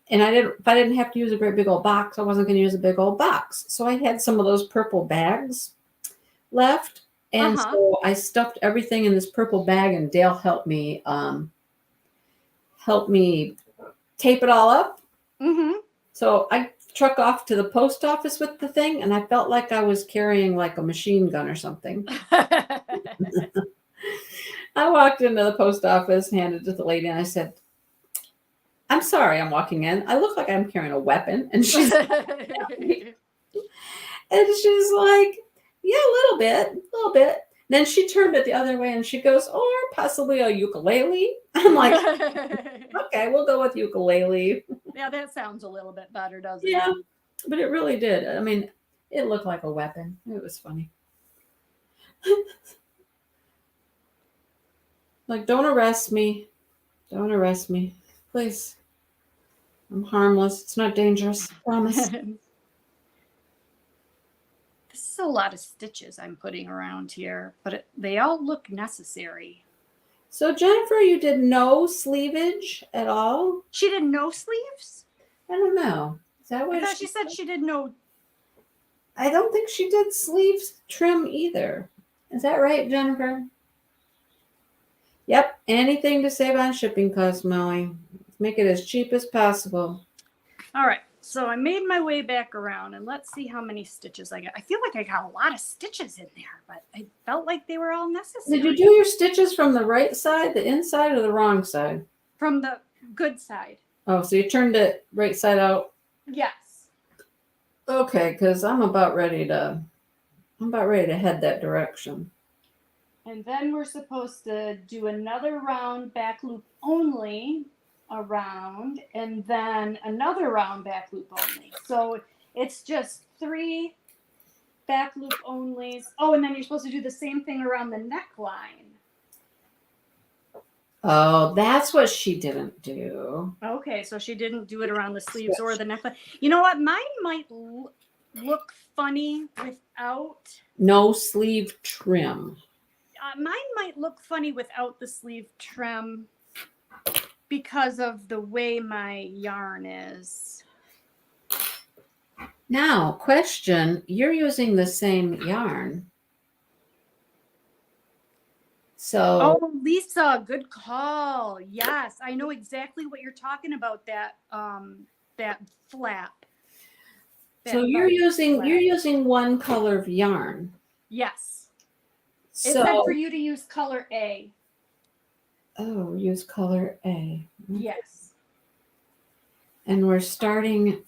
Speaker 2: And if I didn't have to use a great big old box, I wasn't going to use a big old box. So I had some of those purple bags left. And so I stuffed everything in this purple bag, and Dale helped me tape it all up.
Speaker 1: Mm-hmm.
Speaker 2: So I truck off to the post office with the thing, and I felt like I was carrying like a machine gun or something. I walked into the post office, handed it to the lady, and I said, I'm sorry I'm walking in. I look like I'm carrying a weapon. And she's like, yeah, a little bit. Then she turned it the other way and she goes, or possibly a ukulele. I'm like, okay, we'll go with ukulele.
Speaker 1: Yeah, that sounds a little bit better, doesn't it?
Speaker 2: Yeah, but it really did. I mean, it looked like a weapon. It was funny. Like, don't arrest me. Don't arrest me. Please. I'm harmless. It's not dangerous. Promise.
Speaker 1: This is a lot of stitches I'm putting around here, but they all look necessary.
Speaker 2: So, Jennifer, you did no sleevage at all?
Speaker 1: She did no sleeves?
Speaker 2: I don't know. Is that
Speaker 1: I
Speaker 2: what
Speaker 1: thought she said she did no.
Speaker 2: I don't think she did sleeves trim either. Is that right, Jennifer? Yep. Anything to save on shipping costs, Molly. Make it as cheap as possible.
Speaker 1: All right. So I made my way back around, and let's see how many stitches I got. I feel like I got a lot of stitches in there, but I felt like they were all necessary.
Speaker 2: Did you do your stitches from the right side, the inside, or the wrong side?
Speaker 1: From the good side.
Speaker 2: Oh, so you turned it right side out?
Speaker 1: Yes.
Speaker 2: Okay, because I'm about ready to head that direction.
Speaker 1: And then we're supposed to do another round back loop only around, and then another round back loop only. So it's just 3 back loop onlys. Oh, and then you're supposed to do the same thing around the neckline.
Speaker 2: Oh, that's what she didn't do.
Speaker 1: Okay, so she didn't do it around the sleeves or the neckline. You know what? Mine might look funny without.
Speaker 2: No sleeve trim.
Speaker 1: Mine might look funny without the sleeve trim because of the way my yarn is.
Speaker 2: Now, question, you're using the same yarn. So,
Speaker 1: Oh, Lisa, good call. Yes, I know exactly what you're talking about. That flap.
Speaker 2: so you're using one color of yarn.
Speaker 1: Yes. It
Speaker 2: So,
Speaker 1: said for you to use color A.
Speaker 2: oh, use color A.
Speaker 1: Yes.
Speaker 2: And we're starting.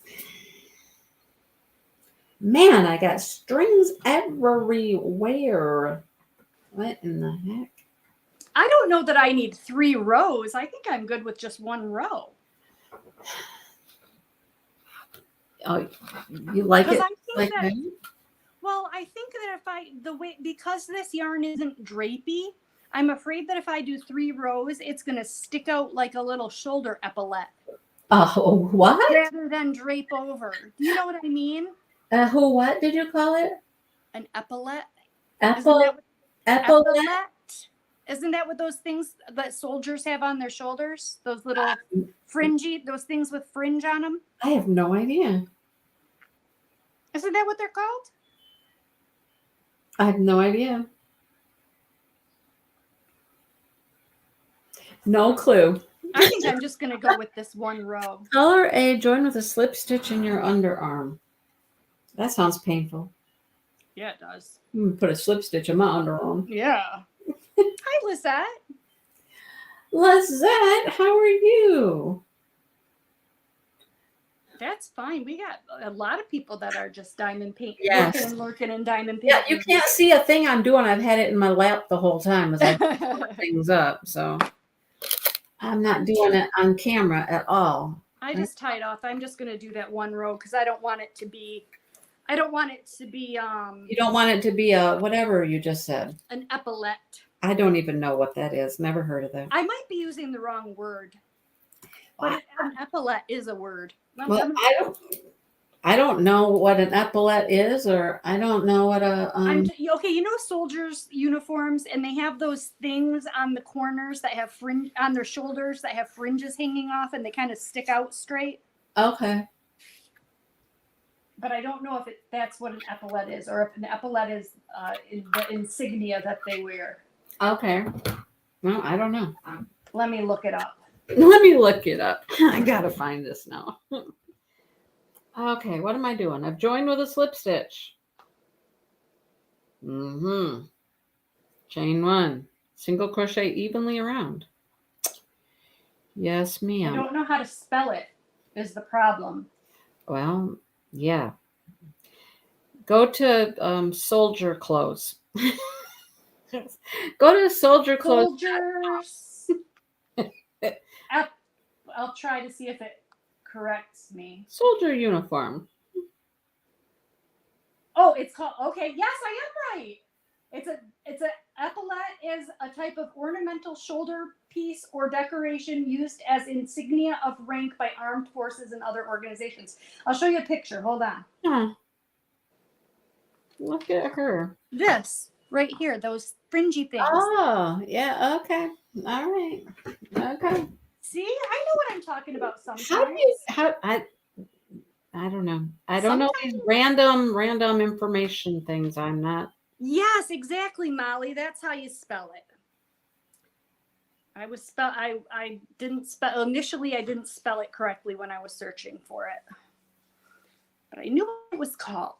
Speaker 2: Man, I got strings everywhere. What in the heck?
Speaker 1: I don't know that I need 3 rows. I think I'm good with just 1 row.
Speaker 2: Oh, you like it
Speaker 1: I think
Speaker 2: like
Speaker 1: that,
Speaker 2: that?
Speaker 1: well, I think that because this yarn isn't drapey, I'm afraid that if I do 3 rows, it's going to stick out like a little shoulder epaulette.
Speaker 2: Oh, what?
Speaker 1: Rather than drape over. Do you know what I mean?
Speaker 2: What did you call it?
Speaker 1: An epaulette.
Speaker 2: Epaulette?
Speaker 1: Isn't that what those things that soldiers have on their shoulders? Those little fringy, those things with fringe on them?
Speaker 2: I have no idea.
Speaker 1: Isn't that what they're called?
Speaker 2: I have no idea. No clue.
Speaker 1: I think I'm just going to go with this 1 row.
Speaker 2: Color A, join with a slip stitch in your underarm. That sounds painful.
Speaker 1: Yeah, it does.
Speaker 2: I'm going to put a slip stitch in my underarm.
Speaker 1: Yeah. Hi, Lizette.
Speaker 2: Lizette, how are you?
Speaker 1: That's fine. We got a lot of people that are just diamond paint.
Speaker 2: Yes.
Speaker 1: Lurking and diamond paint.
Speaker 2: Yeah, you can't see a thing I'm doing. I've had it in my lap the whole time as I put things up. So I'm not doing it on camera at all.
Speaker 1: I just tied off. I'm just going to do that 1 row because I don't want it to be. You don't want it to be
Speaker 2: a whatever you just said.
Speaker 1: An epaulette.
Speaker 2: I don't even know what that is. Never heard of that.
Speaker 1: I might be using the wrong word. But an epaulette is a word.
Speaker 2: Well, I don't know what an epaulette is, or I don't know what a
Speaker 1: okay, you know soldiers' uniforms, and they have those things on the corners that have fringe on their shoulders that have fringes hanging off, and they kind of stick out straight.
Speaker 2: Okay.
Speaker 1: But I don't know if that's what an epaulette is, or if an epaulette is the insignia that they wear.
Speaker 2: Okay. Well, I don't know.
Speaker 1: Let me look it up.
Speaker 2: Let me look it up. I gotta find this now. Okay, what am I doing? I've joined with a slip stitch. Chain 1. Single crochet evenly around. Yes, ma'am.
Speaker 1: I don't know how to spell it is the problem.
Speaker 2: Well, yeah. Go to soldier clothes. Go to soldier clothes.
Speaker 1: Soldiers. I'll try to see if it corrects me.
Speaker 2: Soldier uniform.
Speaker 1: Oh, it's called. Okay, yes, I am right. It's a epaulette is a type of ornamental shoulder piece or decoration used as insignia of rank by armed forces and other organizations. I'll show you a picture. Hold on.
Speaker 2: Huh. Look at her.
Speaker 1: This right here, those fringy things.
Speaker 2: Oh, yeah. Okay. All right. Okay.
Speaker 1: See, I know what I'm talking about sometimes.
Speaker 2: I don't know. I don't know these random information things. I'm not.
Speaker 1: Yes, exactly, Molly. That's how you spell it. I didn't spell initially. I didn't spell it correctly when I was searching for it, but I knew what it was called.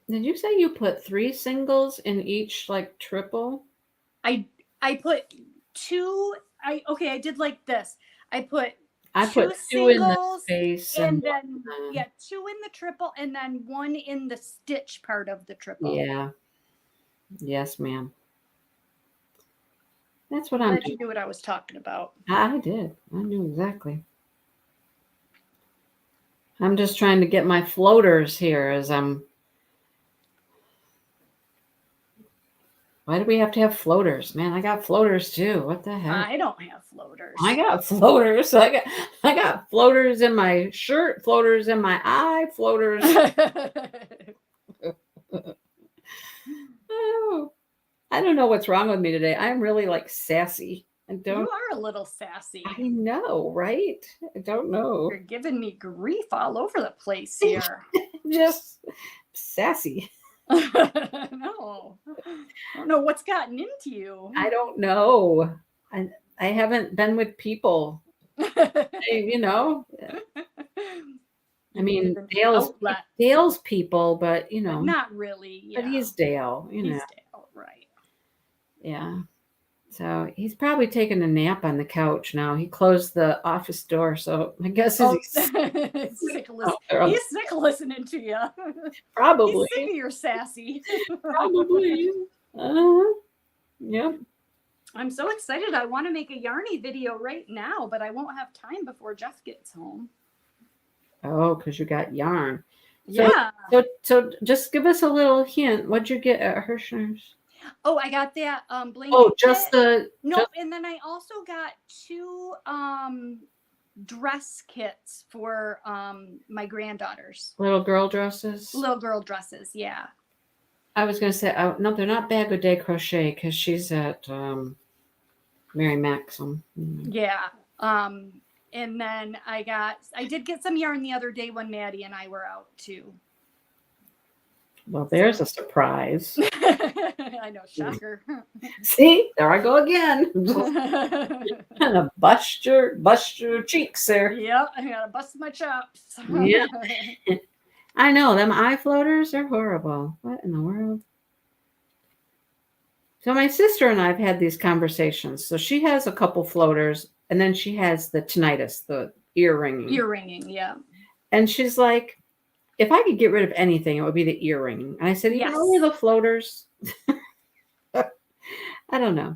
Speaker 2: Did you say you put 3 singles in each like triple?
Speaker 1: I put 2. I did like this. I put
Speaker 2: 2 in the space
Speaker 1: and then 2 in the triple and then 1 in the stitch part of the triple.
Speaker 2: Yeah. Yes, ma'am. That's what I'm doing.
Speaker 1: You knew what I was talking about.
Speaker 2: I did. I knew exactly. I'm just trying to get my floaters here as I'm. Why do we have to have floaters? Man, I got floaters too. What the heck?
Speaker 1: I don't have floaters.
Speaker 2: I got floaters. I got floaters in my shirt, floaters in my eye, floaters. Oh, I don't know what's wrong with me today. I'm really like sassy.
Speaker 1: You are a little sassy.
Speaker 2: I know, right? I don't know.
Speaker 1: You're giving me grief all over the place here.
Speaker 2: Just sassy.
Speaker 1: No. I don't know what's gotten into you.
Speaker 2: I don't know. I haven't been with people. You know. I mean, Dale's people, but you know,
Speaker 1: but not really. Yeah.
Speaker 2: But he's Dale, you know.
Speaker 1: He's Dale, right?
Speaker 2: Yeah. So he's probably taking a nap on the couch now. He closed the office door, so I guess he's
Speaker 1: sick listening to you.
Speaker 2: Probably.
Speaker 1: He's sick of your sassy.
Speaker 2: Probably. Yep.
Speaker 1: I'm so excited. I want to make a yarny video right now, but I won't have time before Jeff gets home.
Speaker 2: Oh, because you got yarn.
Speaker 1: Yeah.
Speaker 2: So just give us a little hint. What'd you get at Hirschner's?
Speaker 1: Oh, I got that blanket.
Speaker 2: Oh, just
Speaker 1: kit.
Speaker 2: No,
Speaker 1: and then I also got 2 dress kits for my granddaughters.
Speaker 2: Little girl dresses?
Speaker 1: Little girl dresses, yeah.
Speaker 2: I was going to say, no, they're not Bag O' Day Crochet because she's at Mary Maxim.
Speaker 1: Yeah. And then I did get some yarn the other day when Maddie and I were out too.
Speaker 2: Well, there's a surprise.
Speaker 1: I know, shocker.
Speaker 2: See, there I go again. Kind of bust your cheeks there.
Speaker 1: Yep, I gotta bust my chops.
Speaker 2: Yeah. I know, them eye floaters are horrible. What in the world? So my sister and I have had these conversations. So she has a couple floaters, and then she has the tinnitus, the ear ringing.
Speaker 1: Ear ringing, yeah.
Speaker 2: And she's like, if I could get rid of anything, it would be the ear ringing. And I said,
Speaker 1: yes.
Speaker 2: Only the floaters. I don't know.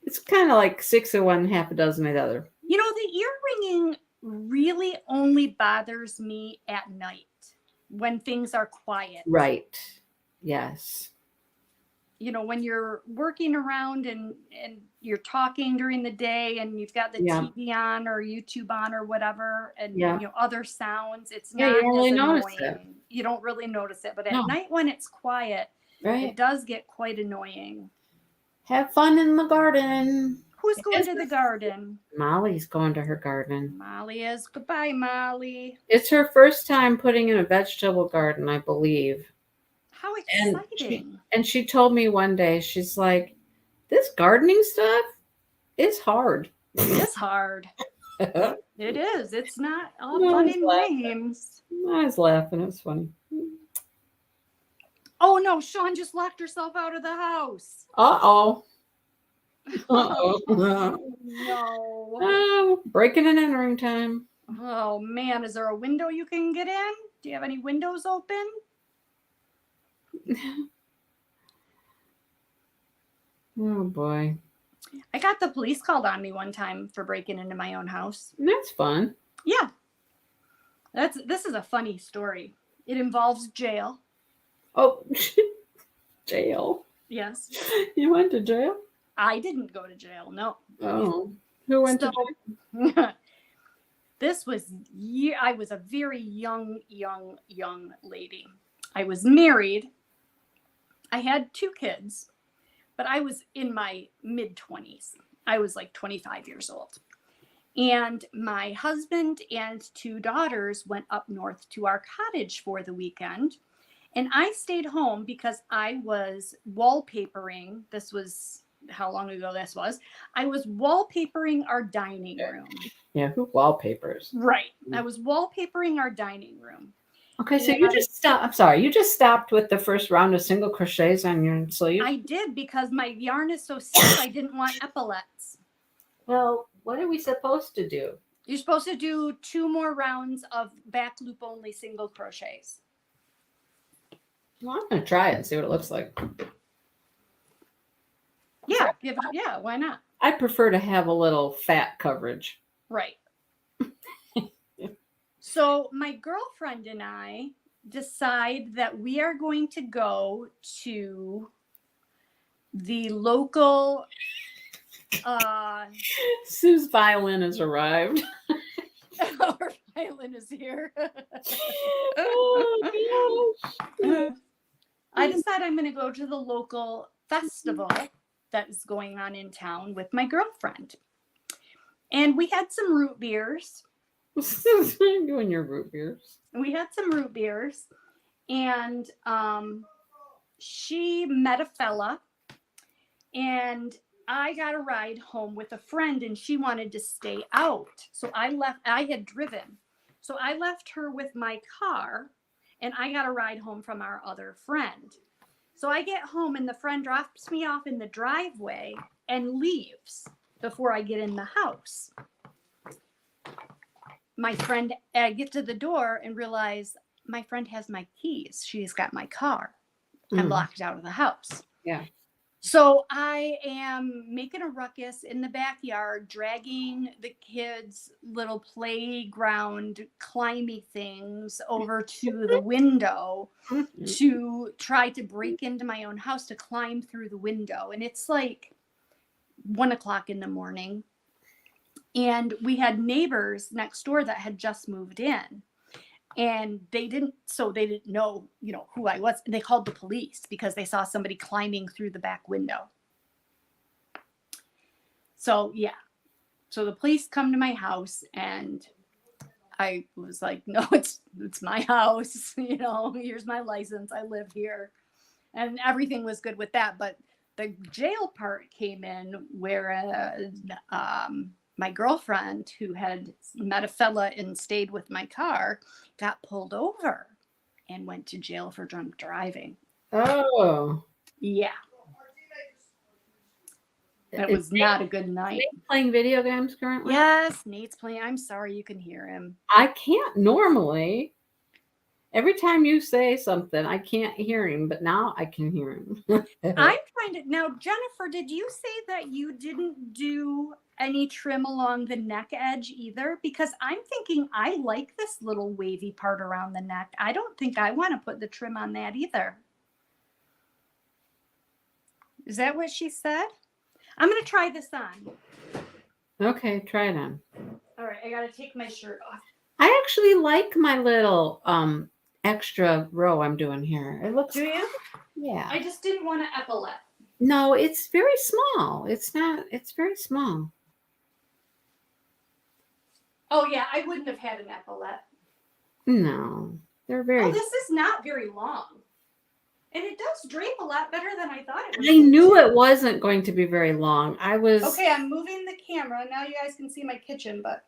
Speaker 2: It's kind of like 6 of one, half a dozen of the other.
Speaker 1: You know, the ear ringing really only bothers me at night when things are quiet.
Speaker 2: Right. Yes.
Speaker 1: You know, when you're working around and you're talking during the day and you've got the TV on or YouTube on or whatever, and you know, other sounds, it's not
Speaker 2: you don't really notice
Speaker 1: it. You don't really notice it, but at night when it's quiet, it does get quite annoying.
Speaker 2: Have fun in the garden.
Speaker 1: Who's going to the garden?
Speaker 2: Molly's going to her garden.
Speaker 1: Molly is. Goodbye, Molly.
Speaker 2: It's her first time putting in a vegetable garden, I believe.
Speaker 1: How exciting.
Speaker 2: And she told me one day, she's like, this gardening stuff is hard.
Speaker 1: It is hard. It is. It's not all fun and games.
Speaker 2: I was laughing. It was funny.
Speaker 1: Oh, no. Sean just locked herself out of the house.
Speaker 2: Uh-oh.
Speaker 1: Oh, no.
Speaker 2: Oh, breaking and entering time.
Speaker 1: Oh, man. Is there a window you can get in? Do you have any windows open?
Speaker 2: Oh boy.
Speaker 1: I got the police called on me one time for breaking into my own house.
Speaker 2: That's fun.
Speaker 1: Yeah. This is a funny story. It involves jail.
Speaker 2: Oh, jail.
Speaker 1: Yes.
Speaker 2: You went to jail?
Speaker 1: I didn't go to jail. No.
Speaker 2: Oh. Who went to jail?
Speaker 1: So this was I was a very young lady. I was married. I had 2 kids, but I was in my mid 20s. I was like 25 years old. And my husband and 2 daughters went up north to our cottage for the weekend. And I stayed home because I was wallpapering. This was how long ago this was. I was wallpapering our dining room.
Speaker 2: Yeah, who wallpapers?
Speaker 1: Right. I was wallpapering our dining room.
Speaker 2: Okay, so you just stopped. I'm sorry, you just stopped with the first round of single crochets on your sleeve?
Speaker 1: I did because my yarn is so stiff, I didn't want epaulets.
Speaker 2: Well, what are we supposed to do?
Speaker 1: You're supposed to do 2 more rounds of back loop only single crochets.
Speaker 2: Well, I'm going to try it and see what it looks like.
Speaker 1: Yeah, yeah, why not?
Speaker 2: I prefer to have a little fat coverage.
Speaker 1: Right. So my girlfriend and I decide that we are going to go to the local
Speaker 2: Sue's violin has arrived.
Speaker 1: our violin is here.
Speaker 2: Oh, gosh.
Speaker 1: I decide I'm going to go to the local festival that is going on in town with my girlfriend. And we had some root beers.
Speaker 2: You're doing your root beers.
Speaker 1: We had some root beers. And she met a fella. And I got a ride home with a friend and she wanted to stay out. So I had driven. So I left her with my car and I got a ride home from our other friend. So I get home and the friend drops me off in the driveway and leaves before I get in the house. I get to the door and realize my friend has my keys. She's got my car. I'm locked out of the house.
Speaker 2: Yeah.
Speaker 1: So I am making a ruckus in the backyard, dragging the kids' little playground climby things over to the window to try to break into my own house to climb through the window. And it's like 1:00 in the morning. And we had neighbors next door that had just moved in. And they didn't know, who I was. They called the police because they saw somebody climbing through the back window. So, yeah. So the police come to my house and I was like, no, it's my house. Here's my license. I live here. And everything was good with that. But the jail part came in where my girlfriend, who had met a fella and stayed with my car, got pulled over and went to jail for drunk driving.
Speaker 2: Oh.
Speaker 1: Yeah. That was not a good night.
Speaker 2: Nate's playing video games currently?
Speaker 1: Yes, Nate's playing. I'm sorry, you can hear him.
Speaker 2: I can't normally. Every time you say something, I can't hear him, but now I can hear him.
Speaker 1: I'm trying to. Now, Jennifer, did you say that you didn't do any trim along the neck edge either? Because I'm thinking I like this little wavy part around the neck. I don't think I want to put the trim on that either. Is that what she said? I'm going to try this on.
Speaker 2: Okay, try it on.
Speaker 1: All right, I got to take my shirt off.
Speaker 2: I actually like my little extra row I'm doing here. It looks.
Speaker 1: Do you?
Speaker 2: Yeah.
Speaker 1: I just didn't want to epaulette.
Speaker 2: No, it's very small. It's very small.
Speaker 1: Oh, yeah, I wouldn't have had an epaulette.
Speaker 2: No, they're very.
Speaker 1: Oh, this is not very long. And it does drape a lot better than I thought it would.
Speaker 2: I knew it wasn't going to be very long. I was.
Speaker 1: Okay, I'm moving the camera. Now you guys can see my kitchen, but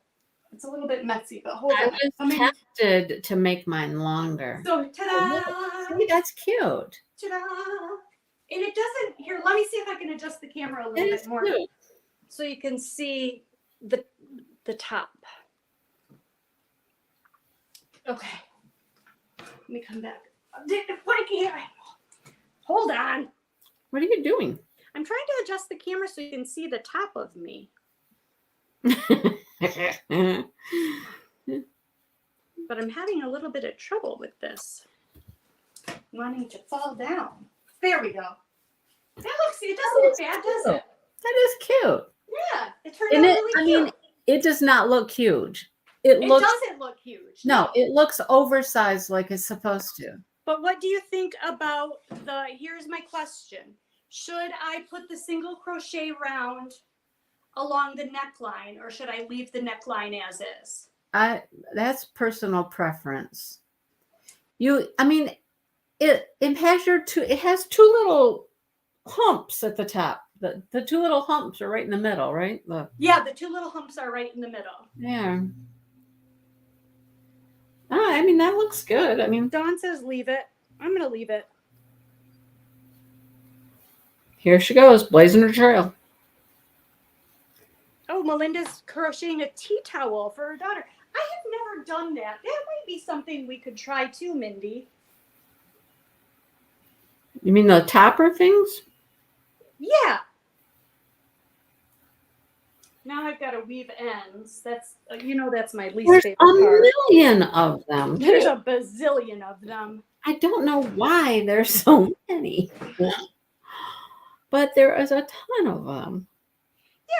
Speaker 1: it's a little bit messy. But hold
Speaker 2: I
Speaker 1: on.
Speaker 2: was tempted to make mine longer.
Speaker 1: So, ta-da!
Speaker 2: See, that's cute.
Speaker 1: Ta-da! And it doesn't. Here, let me see if I can adjust the camera a little
Speaker 2: It
Speaker 1: bit
Speaker 2: is
Speaker 1: more,
Speaker 2: cute.
Speaker 1: so you can see the top. Okay. Let me come back. Why can't I? Hold on.
Speaker 2: What are you doing?
Speaker 1: I'm trying to adjust the camera so you can see the top of me. But I'm having a little bit of trouble with this. wanting to fall down. There we go. It doesn't look bad, does it?
Speaker 2: That is cute.
Speaker 1: Yeah, it turned
Speaker 2: And
Speaker 1: out
Speaker 2: it,
Speaker 1: really
Speaker 2: I
Speaker 1: cute.
Speaker 2: mean, it does not look huge. It
Speaker 1: It
Speaker 2: looks
Speaker 1: doesn't look huge.
Speaker 2: no, it looks oversized like it's supposed to.
Speaker 1: But what do you think about here's my question. Should I put the single crochet round along the neckline or should I leave the neckline as is?
Speaker 2: That's personal preference. I mean, it has two little humps at the top. The two little humps are right in the middle, right?
Speaker 1: Yeah, the two little humps are right in the middle.
Speaker 2: Yeah. I mean, that looks good. I mean,
Speaker 1: Dawn says leave it. I'm going to leave it.
Speaker 2: here she goes, blazing her trail.
Speaker 1: Oh, Melinda's crocheting a tea towel for her daughter. I have never done that. That might be something we could try too, Mindy.
Speaker 2: You mean the topper things?
Speaker 1: Yeah. Now I've got to weave ends. That's that's my least
Speaker 2: There's
Speaker 1: favorite
Speaker 2: a
Speaker 1: part.
Speaker 2: million of them.
Speaker 1: There's a bazillion of them.
Speaker 2: I don't know why there's so many, but there is a ton of them.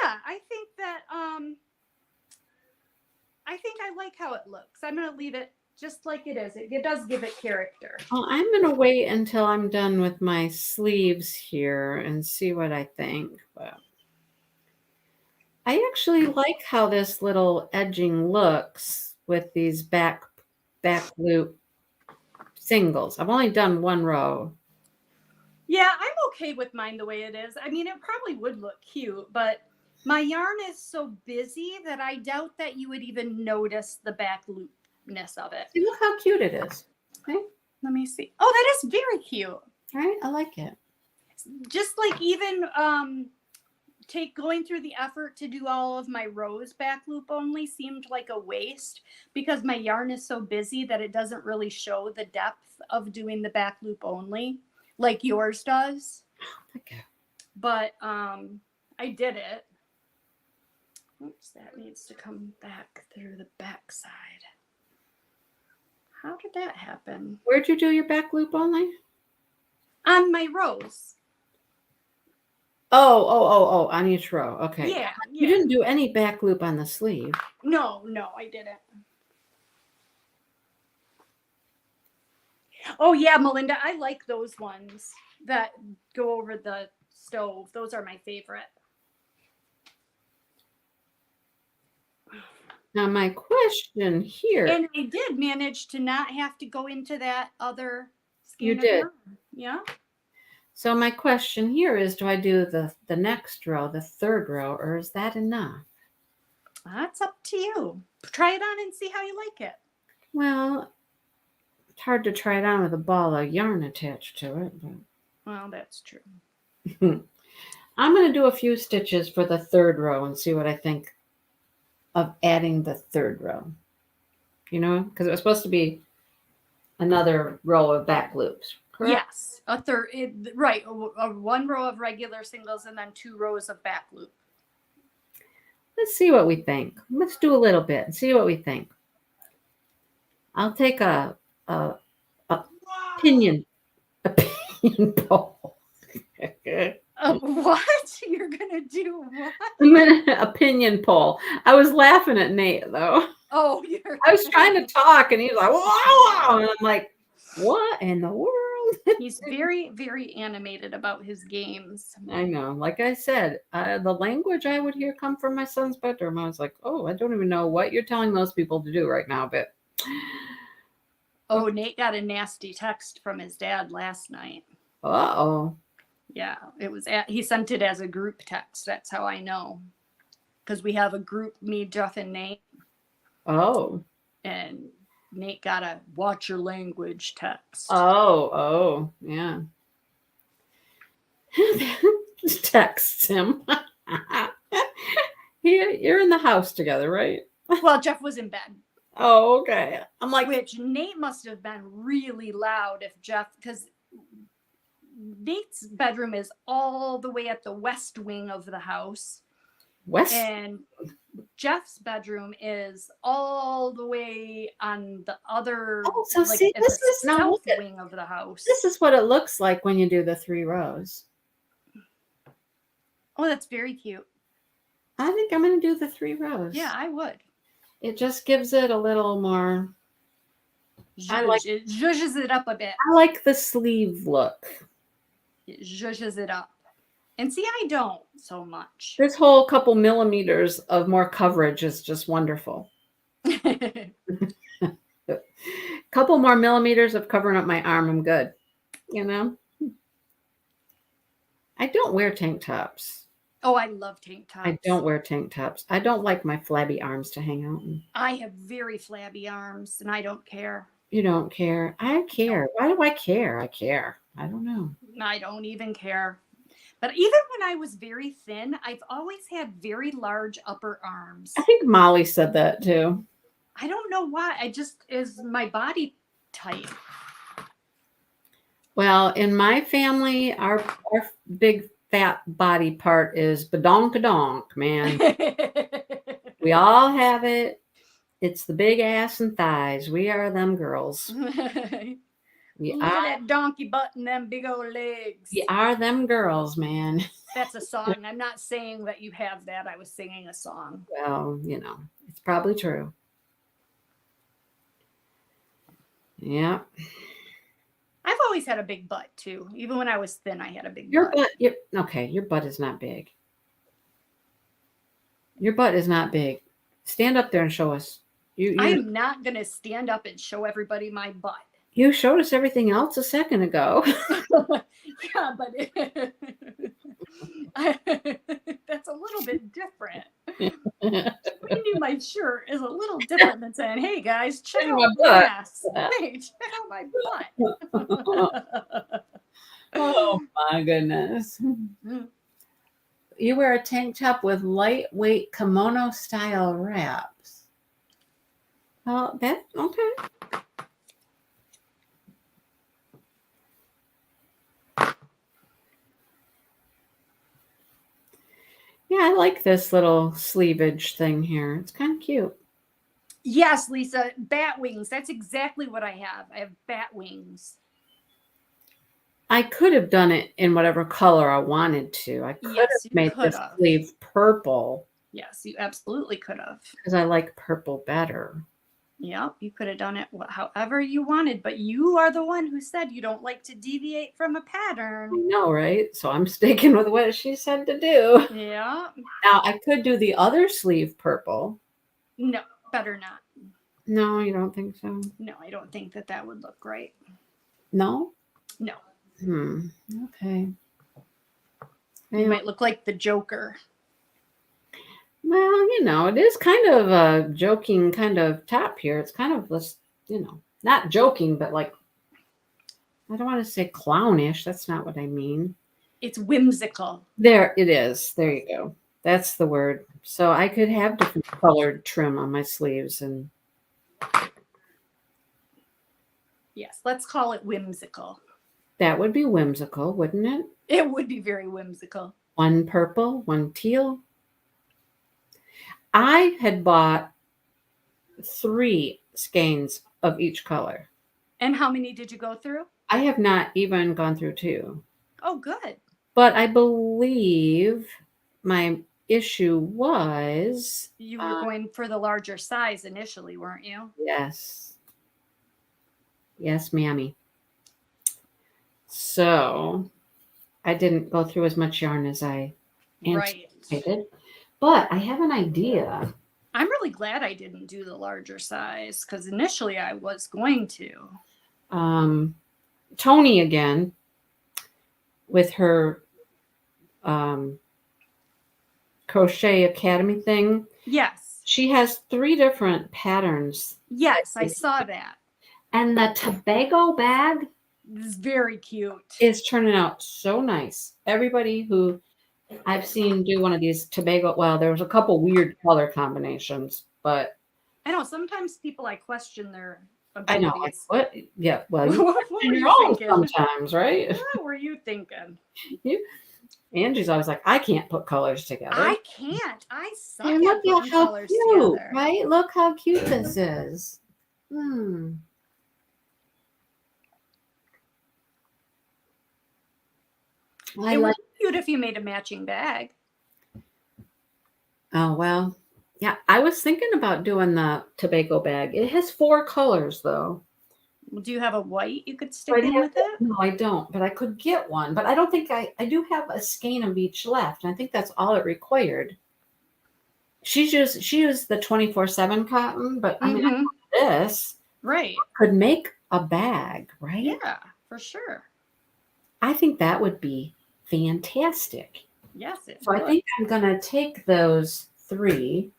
Speaker 1: Yeah, I think that I think I like how it looks. I'm gonna leave it just like it is. It does give it character.
Speaker 2: Well, I'm gonna wait until I'm done with my sleeves here and see what I think. But I actually like how this little edging looks with these back loop singles. I've only done one row.
Speaker 1: Yeah, I'm okay with mine the way it is. I mean, it probably would look cute, but my yarn is so busy that I doubt that you would even notice the back loopness of it.
Speaker 2: See, look how cute it is. Okay.
Speaker 1: Let me see. Oh, that is very cute.
Speaker 2: All right, I like it.
Speaker 1: Just like even going through the effort to do all of my rows back loop only seemed like a waste because my yarn is so busy that it doesn't really show the depth of doing the back loop only like yours does.
Speaker 2: Okay.
Speaker 1: But I did it. Oops, that needs to come back through the back side. How did that happen?
Speaker 2: Where'd you do your back loop only?
Speaker 1: On my rows.
Speaker 2: Oh, on each row. Okay.
Speaker 1: Yeah.
Speaker 2: You didn't do any back loop on the sleeve.
Speaker 1: No, I didn't. Oh yeah, Melinda, I like those ones that go over the stove. Those are my favorite.
Speaker 2: Now my question here.
Speaker 1: And I did manage to not have to go into that other skein.
Speaker 2: You
Speaker 1: of
Speaker 2: did.
Speaker 1: yarn. Yeah.
Speaker 2: So my question here is, do I do the next row, the third row, or is that enough?
Speaker 1: That's up to you. Try it on and see how you like it.
Speaker 2: Well, it's hard to try it on with a ball of yarn attached to it. But
Speaker 1: Well, that's true.
Speaker 2: I'm going to do a few stitches for the third row and see what I think of adding the third row. You know, because it was supposed to be another row of back loops. Correct?
Speaker 1: Yes, a third, right? A one row of regular singles and then 2 rows of back loop.
Speaker 2: Let's see what we think. Let's do a little bit and see what we think. I'll take a opinion poll.
Speaker 1: What? You're gonna do what?
Speaker 2: I'm gonna opinion poll. I was laughing at Nate though.
Speaker 1: Oh,
Speaker 2: I was trying to talk and he was like, wow, and I'm like, what in the world?
Speaker 1: He's very, very animated about his games.
Speaker 2: I know. Like I said, the language I would hear come from my son's bedroom. I was like, oh, I don't even know what you're telling those people to do right now, but
Speaker 1: Oh, Nate got a nasty text from his dad last night.
Speaker 2: uh-oh.
Speaker 1: Yeah, he sent it as a group text. That's how I know. Because we have a group, me, Jeff, and Nate.
Speaker 2: Oh.
Speaker 1: And Nate got a watch your language text.
Speaker 2: Oh, yeah. Texts him. You're in the house together, right?
Speaker 1: Well, Jeff was in bed.
Speaker 2: Oh, okay. I'm like,
Speaker 1: Which Nate must have been really loud if Jeff, because Nate's bedroom is all the way at the west wing of the house.
Speaker 2: West.
Speaker 1: And Jeff's bedroom is all the way on the other,
Speaker 2: Oh, so
Speaker 1: like
Speaker 2: see,
Speaker 1: at
Speaker 2: this
Speaker 1: the
Speaker 2: is now
Speaker 1: south
Speaker 2: look at
Speaker 1: wing of the house.
Speaker 2: this is what it looks like when you do the 3 rows.
Speaker 1: Oh, that's very cute.
Speaker 2: I think I'm going to do the 3 rows.
Speaker 1: Yeah, I would.
Speaker 2: It just gives it a little more.
Speaker 1: It zhuzhes it up a bit.
Speaker 2: I like the sleeve look.
Speaker 1: It zhuzhes it up. And see, I don't so much.
Speaker 2: This whole couple millimeters of more coverage is just wonderful. Couple more millimeters of covering up my arm, I'm good. You know? I don't wear tank tops.
Speaker 1: Oh, I love tank tops.
Speaker 2: I don't wear tank tops. I don't like my flabby arms to hang out in.
Speaker 1: I have very flabby arms, and I don't care.
Speaker 2: You don't care. I care. Why do I care? I care. I don't know.
Speaker 1: I don't even care. But even when I was very thin, I've always had very large upper arms.
Speaker 2: I think Molly said that too.
Speaker 1: I don't know why. I just is my body type.
Speaker 2: Well, in my family, our big fat body part is badonkadonk, man. We all have it. It's the big ass and thighs. We are them girls.
Speaker 1: Look at that donkey butt and them big old legs.
Speaker 2: We are them girls, man.
Speaker 1: That's a song. I'm not saying that you have that. I was singing a song.
Speaker 2: Well, it's probably true. Yeah.
Speaker 1: I've always had a big butt too. Even when I was thin, I had a big
Speaker 2: Your
Speaker 1: butt.
Speaker 2: Okay, your butt is not big. Your butt is not big. Stand up there and show us.
Speaker 1: I'm not going to stand up and show everybody my butt.
Speaker 2: You showed us everything else a second ago.
Speaker 1: Yeah, but that's a little bit different. Showing you my shirt is a little different than saying, "Hey guys, check out my
Speaker 2: butt."
Speaker 1: ass. Hey, check out my butt."
Speaker 2: Oh my goodness. You wear a tank top with lightweight kimono style wraps. Oh, that's okay. Yeah, I like this little sleevage thing here. It's kind of cute.
Speaker 1: Yes, Lisa, bat wings. That's exactly what I have. I have bat wings.
Speaker 2: I could have done it in whatever color I wanted to. I could have made this sleeve purple.
Speaker 1: Yes, you absolutely could have.
Speaker 2: Because I like purple better.
Speaker 1: Yep, you could have done it however you wanted, but you are the one who said you don't like to deviate from a pattern.
Speaker 2: I know, right? So I'm sticking with what she said to do.
Speaker 1: Yeah.
Speaker 2: Now, I could do the other sleeve purple.
Speaker 1: No, better not.
Speaker 2: No, you don't think so?
Speaker 1: No, I don't think that would look great.
Speaker 2: No?
Speaker 1: No.
Speaker 2: Okay.
Speaker 1: You might look like the Joker.
Speaker 2: Well, it is kind of a joking kind of top here. It's kind of this, not joking, but like, I don't want to say clownish. That's not what I mean.
Speaker 1: It's whimsical.
Speaker 2: There it is. There you go. That's the word. So I could have different colored trim on my sleeves and.
Speaker 1: Yes, let's call it whimsical.
Speaker 2: That would be whimsical, wouldn't it?
Speaker 1: It would be very whimsical.
Speaker 2: One purple, one teal. I had bought 3 skeins of each color.
Speaker 1: And how many did you go through?
Speaker 2: I have not even gone through 2.
Speaker 1: Oh, good.
Speaker 2: But I believe my issue was...
Speaker 1: You were going for the larger size initially, weren't you?
Speaker 2: Yes. Yes, mammy. So I didn't go through as much yarn as I anticipated. Right. But I have an idea.
Speaker 1: I'm really glad I didn't do the larger size because initially I was going to.
Speaker 2: Tony again with her Crochet Academy thing.
Speaker 1: Yes.
Speaker 2: She has 3 different patterns.
Speaker 1: Yes, I saw that.
Speaker 2: And the Tobago bag
Speaker 1: is very cute.
Speaker 2: It's turning out so nice. Everybody who I've seen do one of these Tobago, well, there was a couple weird color combinations, but
Speaker 1: I know sometimes people I question their
Speaker 2: abilities. I know. Like, what? Yeah. Well,
Speaker 1: what were you thinking?
Speaker 2: Sometimes, right?
Speaker 1: What were you thinking?
Speaker 2: Angie's always like, I can't put colors together.
Speaker 1: I can't. I suck
Speaker 2: And
Speaker 1: at
Speaker 2: look
Speaker 1: putting
Speaker 2: at how
Speaker 1: colors
Speaker 2: cute,
Speaker 1: together.
Speaker 2: right? Look how cute this is. I
Speaker 1: It would
Speaker 2: like.
Speaker 1: be cute if you made a matching bag.
Speaker 2: Oh well, yeah. I was thinking about doing the Tobago bag. It has 4 colors though.
Speaker 1: Do you have a white you could
Speaker 2: So
Speaker 1: stick
Speaker 2: I'd
Speaker 1: in
Speaker 2: have
Speaker 1: with
Speaker 2: to-
Speaker 1: it?
Speaker 2: No, I don't. But I could get one. But I don't think I do have a skein of each left. And I think that's all it required. She used the 24/7 cotton, but I mean
Speaker 1: Mm-hmm.
Speaker 2: this
Speaker 1: Right.
Speaker 2: could make a bag, right?
Speaker 1: Yeah, for sure.
Speaker 2: I think that would be fantastic.
Speaker 1: Yes, it
Speaker 2: So I
Speaker 1: would.
Speaker 2: think I'm gonna take those 3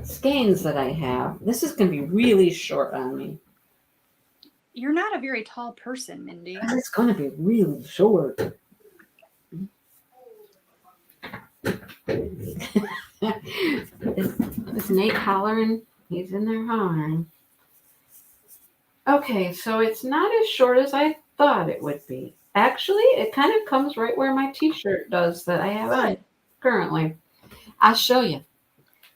Speaker 2: skeins that I have. This is gonna be really short on me.
Speaker 1: You're not a very tall person, Mindy.
Speaker 2: It's gonna be really short. Is Nate hollering? He's in there hollering. Okay, so it's not as short as I thought it would be. Actually, it kind of comes right where my t-shirt does that I have on
Speaker 1: Good.
Speaker 2: currently. I'll show you.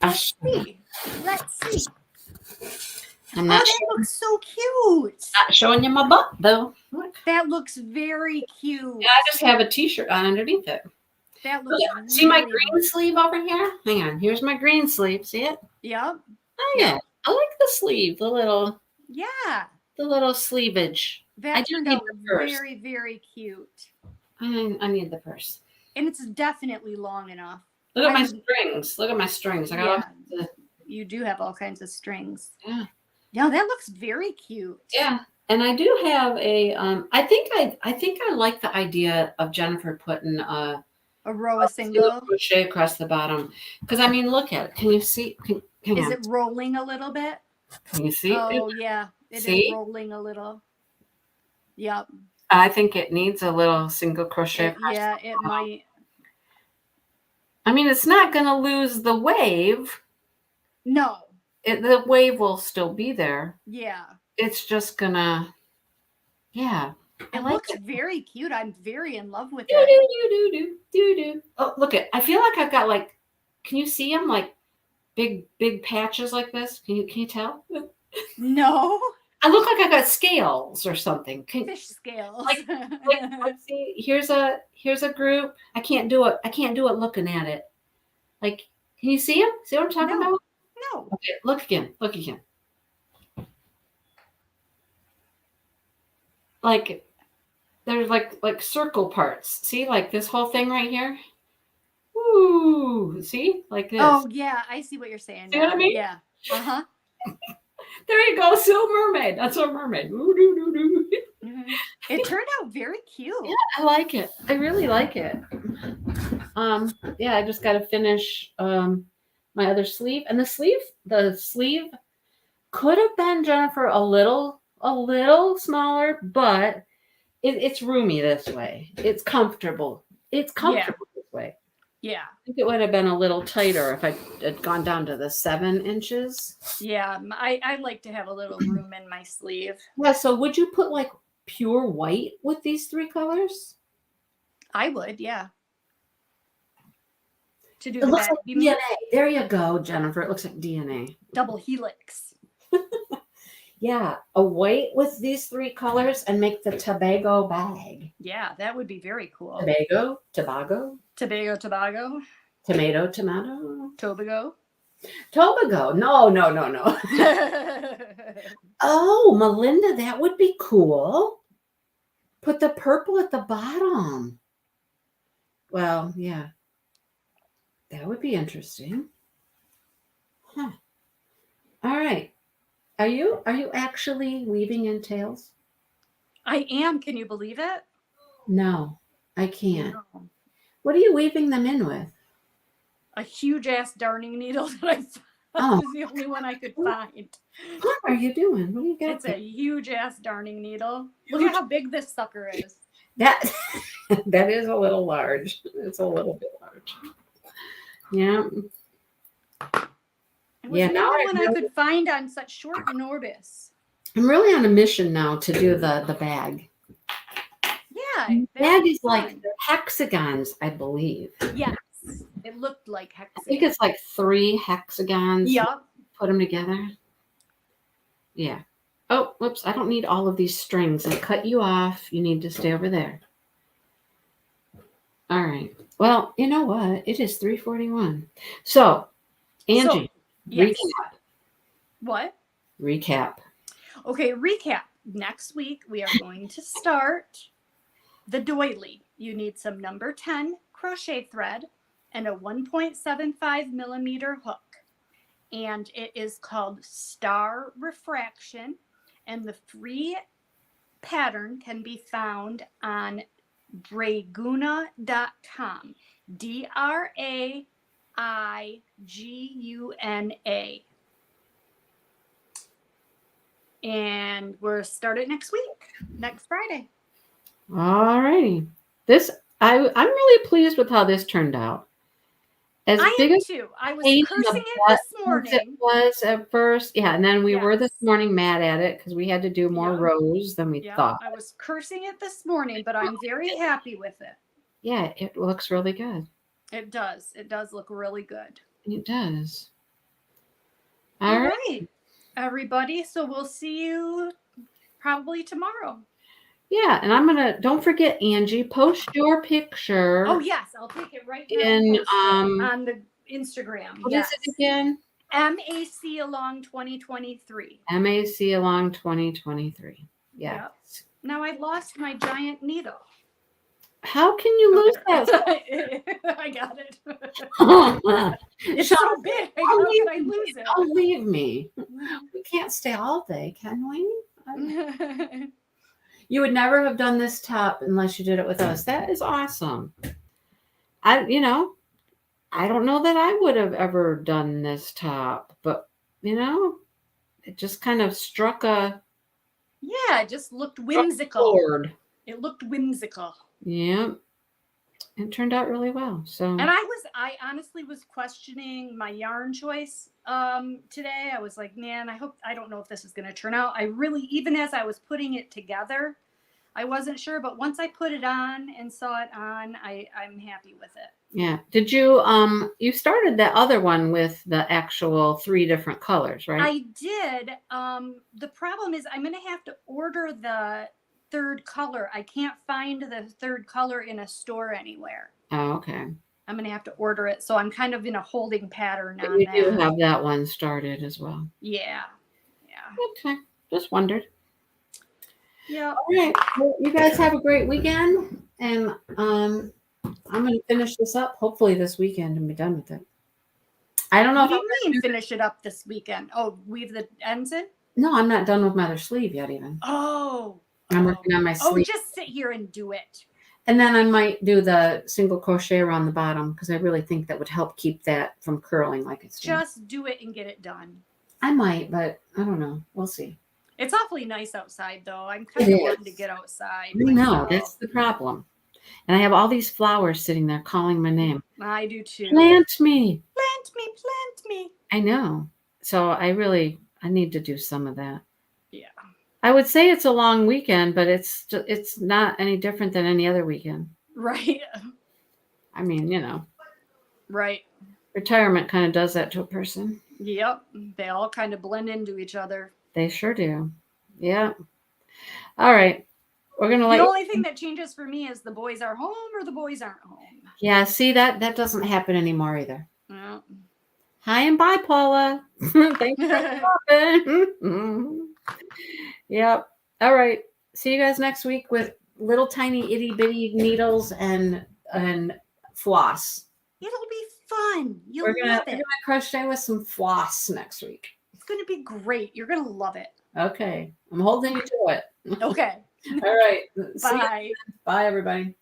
Speaker 1: Let's see. Let's see.
Speaker 2: I'm
Speaker 1: Oh,
Speaker 2: not,
Speaker 1: that looks so cute.
Speaker 2: not showing you my butt though. Look.
Speaker 1: That looks very cute.
Speaker 2: Yeah, I just have a t-shirt on underneath it.
Speaker 1: That looks
Speaker 2: Look, see my
Speaker 1: really-
Speaker 2: green sleeve over here? Hang on. Here's my green sleeve. See it?
Speaker 1: Yep.
Speaker 2: Oh yeah. I like the sleeve, the little
Speaker 1: Yeah.
Speaker 2: sleevage. I
Speaker 1: That
Speaker 2: do
Speaker 1: turned
Speaker 2: need
Speaker 1: out
Speaker 2: the purse.
Speaker 1: very, very cute.
Speaker 2: I need the purse.
Speaker 1: And it's definitely long enough.
Speaker 2: Look at
Speaker 1: I
Speaker 2: my
Speaker 1: would-
Speaker 2: strings. Look at my strings. I got all kinds of-
Speaker 1: You do have all kinds of strings.
Speaker 2: Yeah.
Speaker 1: Yeah, that looks very cute.
Speaker 2: Yeah. And I do have a I think I like the idea of Jennifer putting
Speaker 1: A row of
Speaker 2: single
Speaker 1: single.
Speaker 2: crochet across the bottom. Because I mean, look at it. Can you see? Hang
Speaker 1: Is
Speaker 2: on.
Speaker 1: it rolling a little bit?
Speaker 2: Can you see?
Speaker 1: Oh, yeah. It
Speaker 2: See?
Speaker 1: is rolling a little. Yep.
Speaker 2: I think it needs a little single crochet. across
Speaker 1: Yeah,
Speaker 2: the
Speaker 1: it
Speaker 2: bottom.
Speaker 1: might.
Speaker 2: I mean, it's not going to lose the wave.
Speaker 1: No.
Speaker 2: The wave will still be there.
Speaker 1: Yeah.
Speaker 2: It's just going to, yeah.
Speaker 1: It
Speaker 2: like
Speaker 1: looks
Speaker 2: it.
Speaker 1: very cute. I'm very in love with
Speaker 2: Do,
Speaker 1: it.
Speaker 2: do, do, do, do, do. Oh, look at, I feel like I've got like, can you see them? Like big patches like this. Can you tell?
Speaker 1: No.
Speaker 2: I look like I got scales or something.
Speaker 1: Fish scales.
Speaker 2: Let's see. Here's a group. I can't do it looking at it. Like, can you see them? See what I'm talking
Speaker 1: No.
Speaker 2: about?
Speaker 1: No.
Speaker 2: Okay, look again. Look again. Like, there's like circle parts. See, like this whole thing right here. Ooh, see, like this.
Speaker 1: Oh, yeah. I see what you're saying.
Speaker 2: See what I
Speaker 1: now.
Speaker 2: mean?
Speaker 1: Yeah. Uh-huh.
Speaker 2: There you go, Silver Mermaid. That's a mermaid. Ooh, doo, doo, doo.
Speaker 1: Mhm. It turned out very cute.
Speaker 2: Yeah, I like it. I really like it. Yeah, I just got to finish my other sleeve, and the sleeve could have been, Jennifer, a little smaller, but it's roomy this way. It's comfortable. It's comfortable this way.
Speaker 1: Yeah.
Speaker 2: I think it would have been a little tighter if I had gone down to the 7 inches.
Speaker 1: Yeah. I like to have a little room in my sleeve.
Speaker 2: Yeah. So would you put like pure white with these 3 colors?
Speaker 1: I would, yeah. To do
Speaker 2: It
Speaker 1: the
Speaker 2: looks
Speaker 1: back.
Speaker 2: like
Speaker 1: You mean
Speaker 2: DNA. There you go, Jennifer. It looks like DNA.
Speaker 1: double helix.
Speaker 2: Yeah, a white with these 3 colors and make the Tobago bag.
Speaker 1: Yeah, that would be very cool.
Speaker 2: Tobago,
Speaker 1: Tobago.
Speaker 2: tomato,
Speaker 1: Tobago.
Speaker 2: Tobago. No. Oh, Melinda, that would be cool. Put the purple at the bottom. Well, yeah. That would be interesting. Huh. All right. Are you actually weaving in tails?
Speaker 1: I am. Can you believe it?
Speaker 2: No, I can't.
Speaker 1: No.
Speaker 2: What are you weaving them in with?
Speaker 1: A huge ass darning needle that I found
Speaker 2: Oh.
Speaker 1: was the only one I could find.
Speaker 2: What are you doing? What do you got?
Speaker 1: It's a huge ass darning needle. Look at how big this sucker is.
Speaker 2: That that is a little large. It's a little bit large. Yeah.
Speaker 1: It was
Speaker 2: Yeah,
Speaker 1: the
Speaker 2: now
Speaker 1: only
Speaker 2: I
Speaker 1: one I
Speaker 2: really-
Speaker 1: could find on such short notice.
Speaker 2: I'm really on a mission now to do the bag.
Speaker 1: Yeah.
Speaker 2: That is like
Speaker 1: fun.
Speaker 2: hexagons, I believe.
Speaker 1: Yes. It looked like
Speaker 2: I
Speaker 1: hexagon.
Speaker 2: think it's like 3 hexagons.
Speaker 1: Yep.
Speaker 2: Put them together. Yeah. Oh, whoops. I don't need all of these strings. I cut you off. You need to stay over there. All right. Well, you know what? It is 3:41. So, Angie,
Speaker 1: Yes. What?
Speaker 2: Recap.
Speaker 1: Okay, recap. Next week, we are going to start the doily. You need some number 10 crochet thread and a 1.75 millimeter hook. And it is called Star Refraction. And the free pattern can be found on draiguna.com. DRAIGUNA. And we're started next week, next Friday.
Speaker 2: All righty. I'm really pleased with how this turned out. As
Speaker 1: I
Speaker 2: big
Speaker 1: am
Speaker 2: as
Speaker 1: too. I was
Speaker 2: pain in
Speaker 1: cursing
Speaker 2: the
Speaker 1: it
Speaker 2: butt
Speaker 1: this
Speaker 2: as it
Speaker 1: morning.
Speaker 2: was at first. Yeah, and then we were this
Speaker 1: Yes.
Speaker 2: morning mad at it because we had to do more
Speaker 1: Yeah.
Speaker 2: rows than we
Speaker 1: Yeah,
Speaker 2: thought.
Speaker 1: I was cursing it this morning, but I'm very happy with it.
Speaker 2: Yeah, it looks really good.
Speaker 1: It does. It does look really good.
Speaker 2: It does.
Speaker 1: All right, everybody. So we'll see you probably tomorrow.
Speaker 2: Yeah, and don't forget, Angie, post your picture.
Speaker 1: Oh yes, I'll take it right now
Speaker 2: In,
Speaker 1: and post it on the Instagram.
Speaker 2: What
Speaker 1: Yes.
Speaker 2: is it again?
Speaker 1: MAC-a-Long 2023.
Speaker 2: MAC-a-Long 2023. Yeah.
Speaker 1: Yep. Now I lost my giant needle.
Speaker 2: How can you lose that?
Speaker 1: I got it.
Speaker 2: Shut
Speaker 1: It's so big. How can I lose it?
Speaker 2: Don't leave me. We can't stay all day, can we? You would never have done this top unless you did it with us. That is awesome. I don't know that I would have ever done this top, but it just kind of struck a
Speaker 1: Yeah, it just looked whimsical.
Speaker 2: chord.
Speaker 1: It looked whimsical.
Speaker 2: Yeah. It turned out really well. So
Speaker 1: And I honestly was questioning my yarn choice today. I was like, man, I don't know if this is going to turn out. I really, even as I was putting it together, I wasn't sure. But once I put it on and saw it on, I'm happy with it.
Speaker 2: yeah. Did you you started that other one with the actual 3 different colors, right?
Speaker 1: I did. The problem is I'm going to have to order the 3rd color. I can't find the 3rd color in a store anywhere.
Speaker 2: Oh, okay.
Speaker 1: I'm going to have to order it. So I'm kind of in a holding pattern on
Speaker 2: You
Speaker 1: that.
Speaker 2: do have that one started as well.
Speaker 1: Yeah.
Speaker 2: Okay. Just wondered.
Speaker 1: Yeah.
Speaker 2: All right. Well, you guys have a great weekend. And I'm going to finish this up hopefully this weekend and be done with it. I don't know
Speaker 1: What
Speaker 2: if
Speaker 1: do you mean finish it up this weekend? Oh, weave the ends in?
Speaker 2: No, I'm not done with my other sleeve yet even.
Speaker 1: Oh.
Speaker 2: I'm working on my sleeve.
Speaker 1: Oh, just sit here and do it.
Speaker 2: And then I might do the single crochet around the bottom because I really think that would help keep that from curling like it's doing.
Speaker 1: Just do it and get it done.
Speaker 2: I might, but I don't know. We'll see.
Speaker 1: It's awfully nice outside, though. I'm kind of wanting to get outside.
Speaker 2: No, that's the problem. And I have all these flowers sitting there calling my name.
Speaker 1: I do too.
Speaker 2: Plant me.
Speaker 1: Plant me, plant me.
Speaker 2: I know. So I need to do some of that.
Speaker 1: Yeah.
Speaker 2: I would say it's a long weekend, but it's not any different than any other weekend.
Speaker 1: Right.
Speaker 2: I mean,
Speaker 1: Right.
Speaker 2: retirement kind of does that to a person.
Speaker 1: Yep. They all kind of blend into each other.
Speaker 2: They sure do. Yeah. All right. We're going to
Speaker 1: The only thing that changes for me is the boys are home or the boys aren't home.
Speaker 2: Yeah, see, that doesn't happen anymore either.
Speaker 1: Yeah.
Speaker 2: Hi and bye, Paula. Thanks for stopping. Yep. All right. See you guys next week with little tiny itty bitty needles and floss.
Speaker 1: It'll be fun. You'll
Speaker 2: We're gonna
Speaker 1: love it.
Speaker 2: crochet with some floss next week.
Speaker 1: It's going to be great. You're going to love it.
Speaker 2: Okay. I'm holding you to it.
Speaker 1: Okay.
Speaker 2: All right. See you.
Speaker 1: Bye.
Speaker 2: Bye, everybody.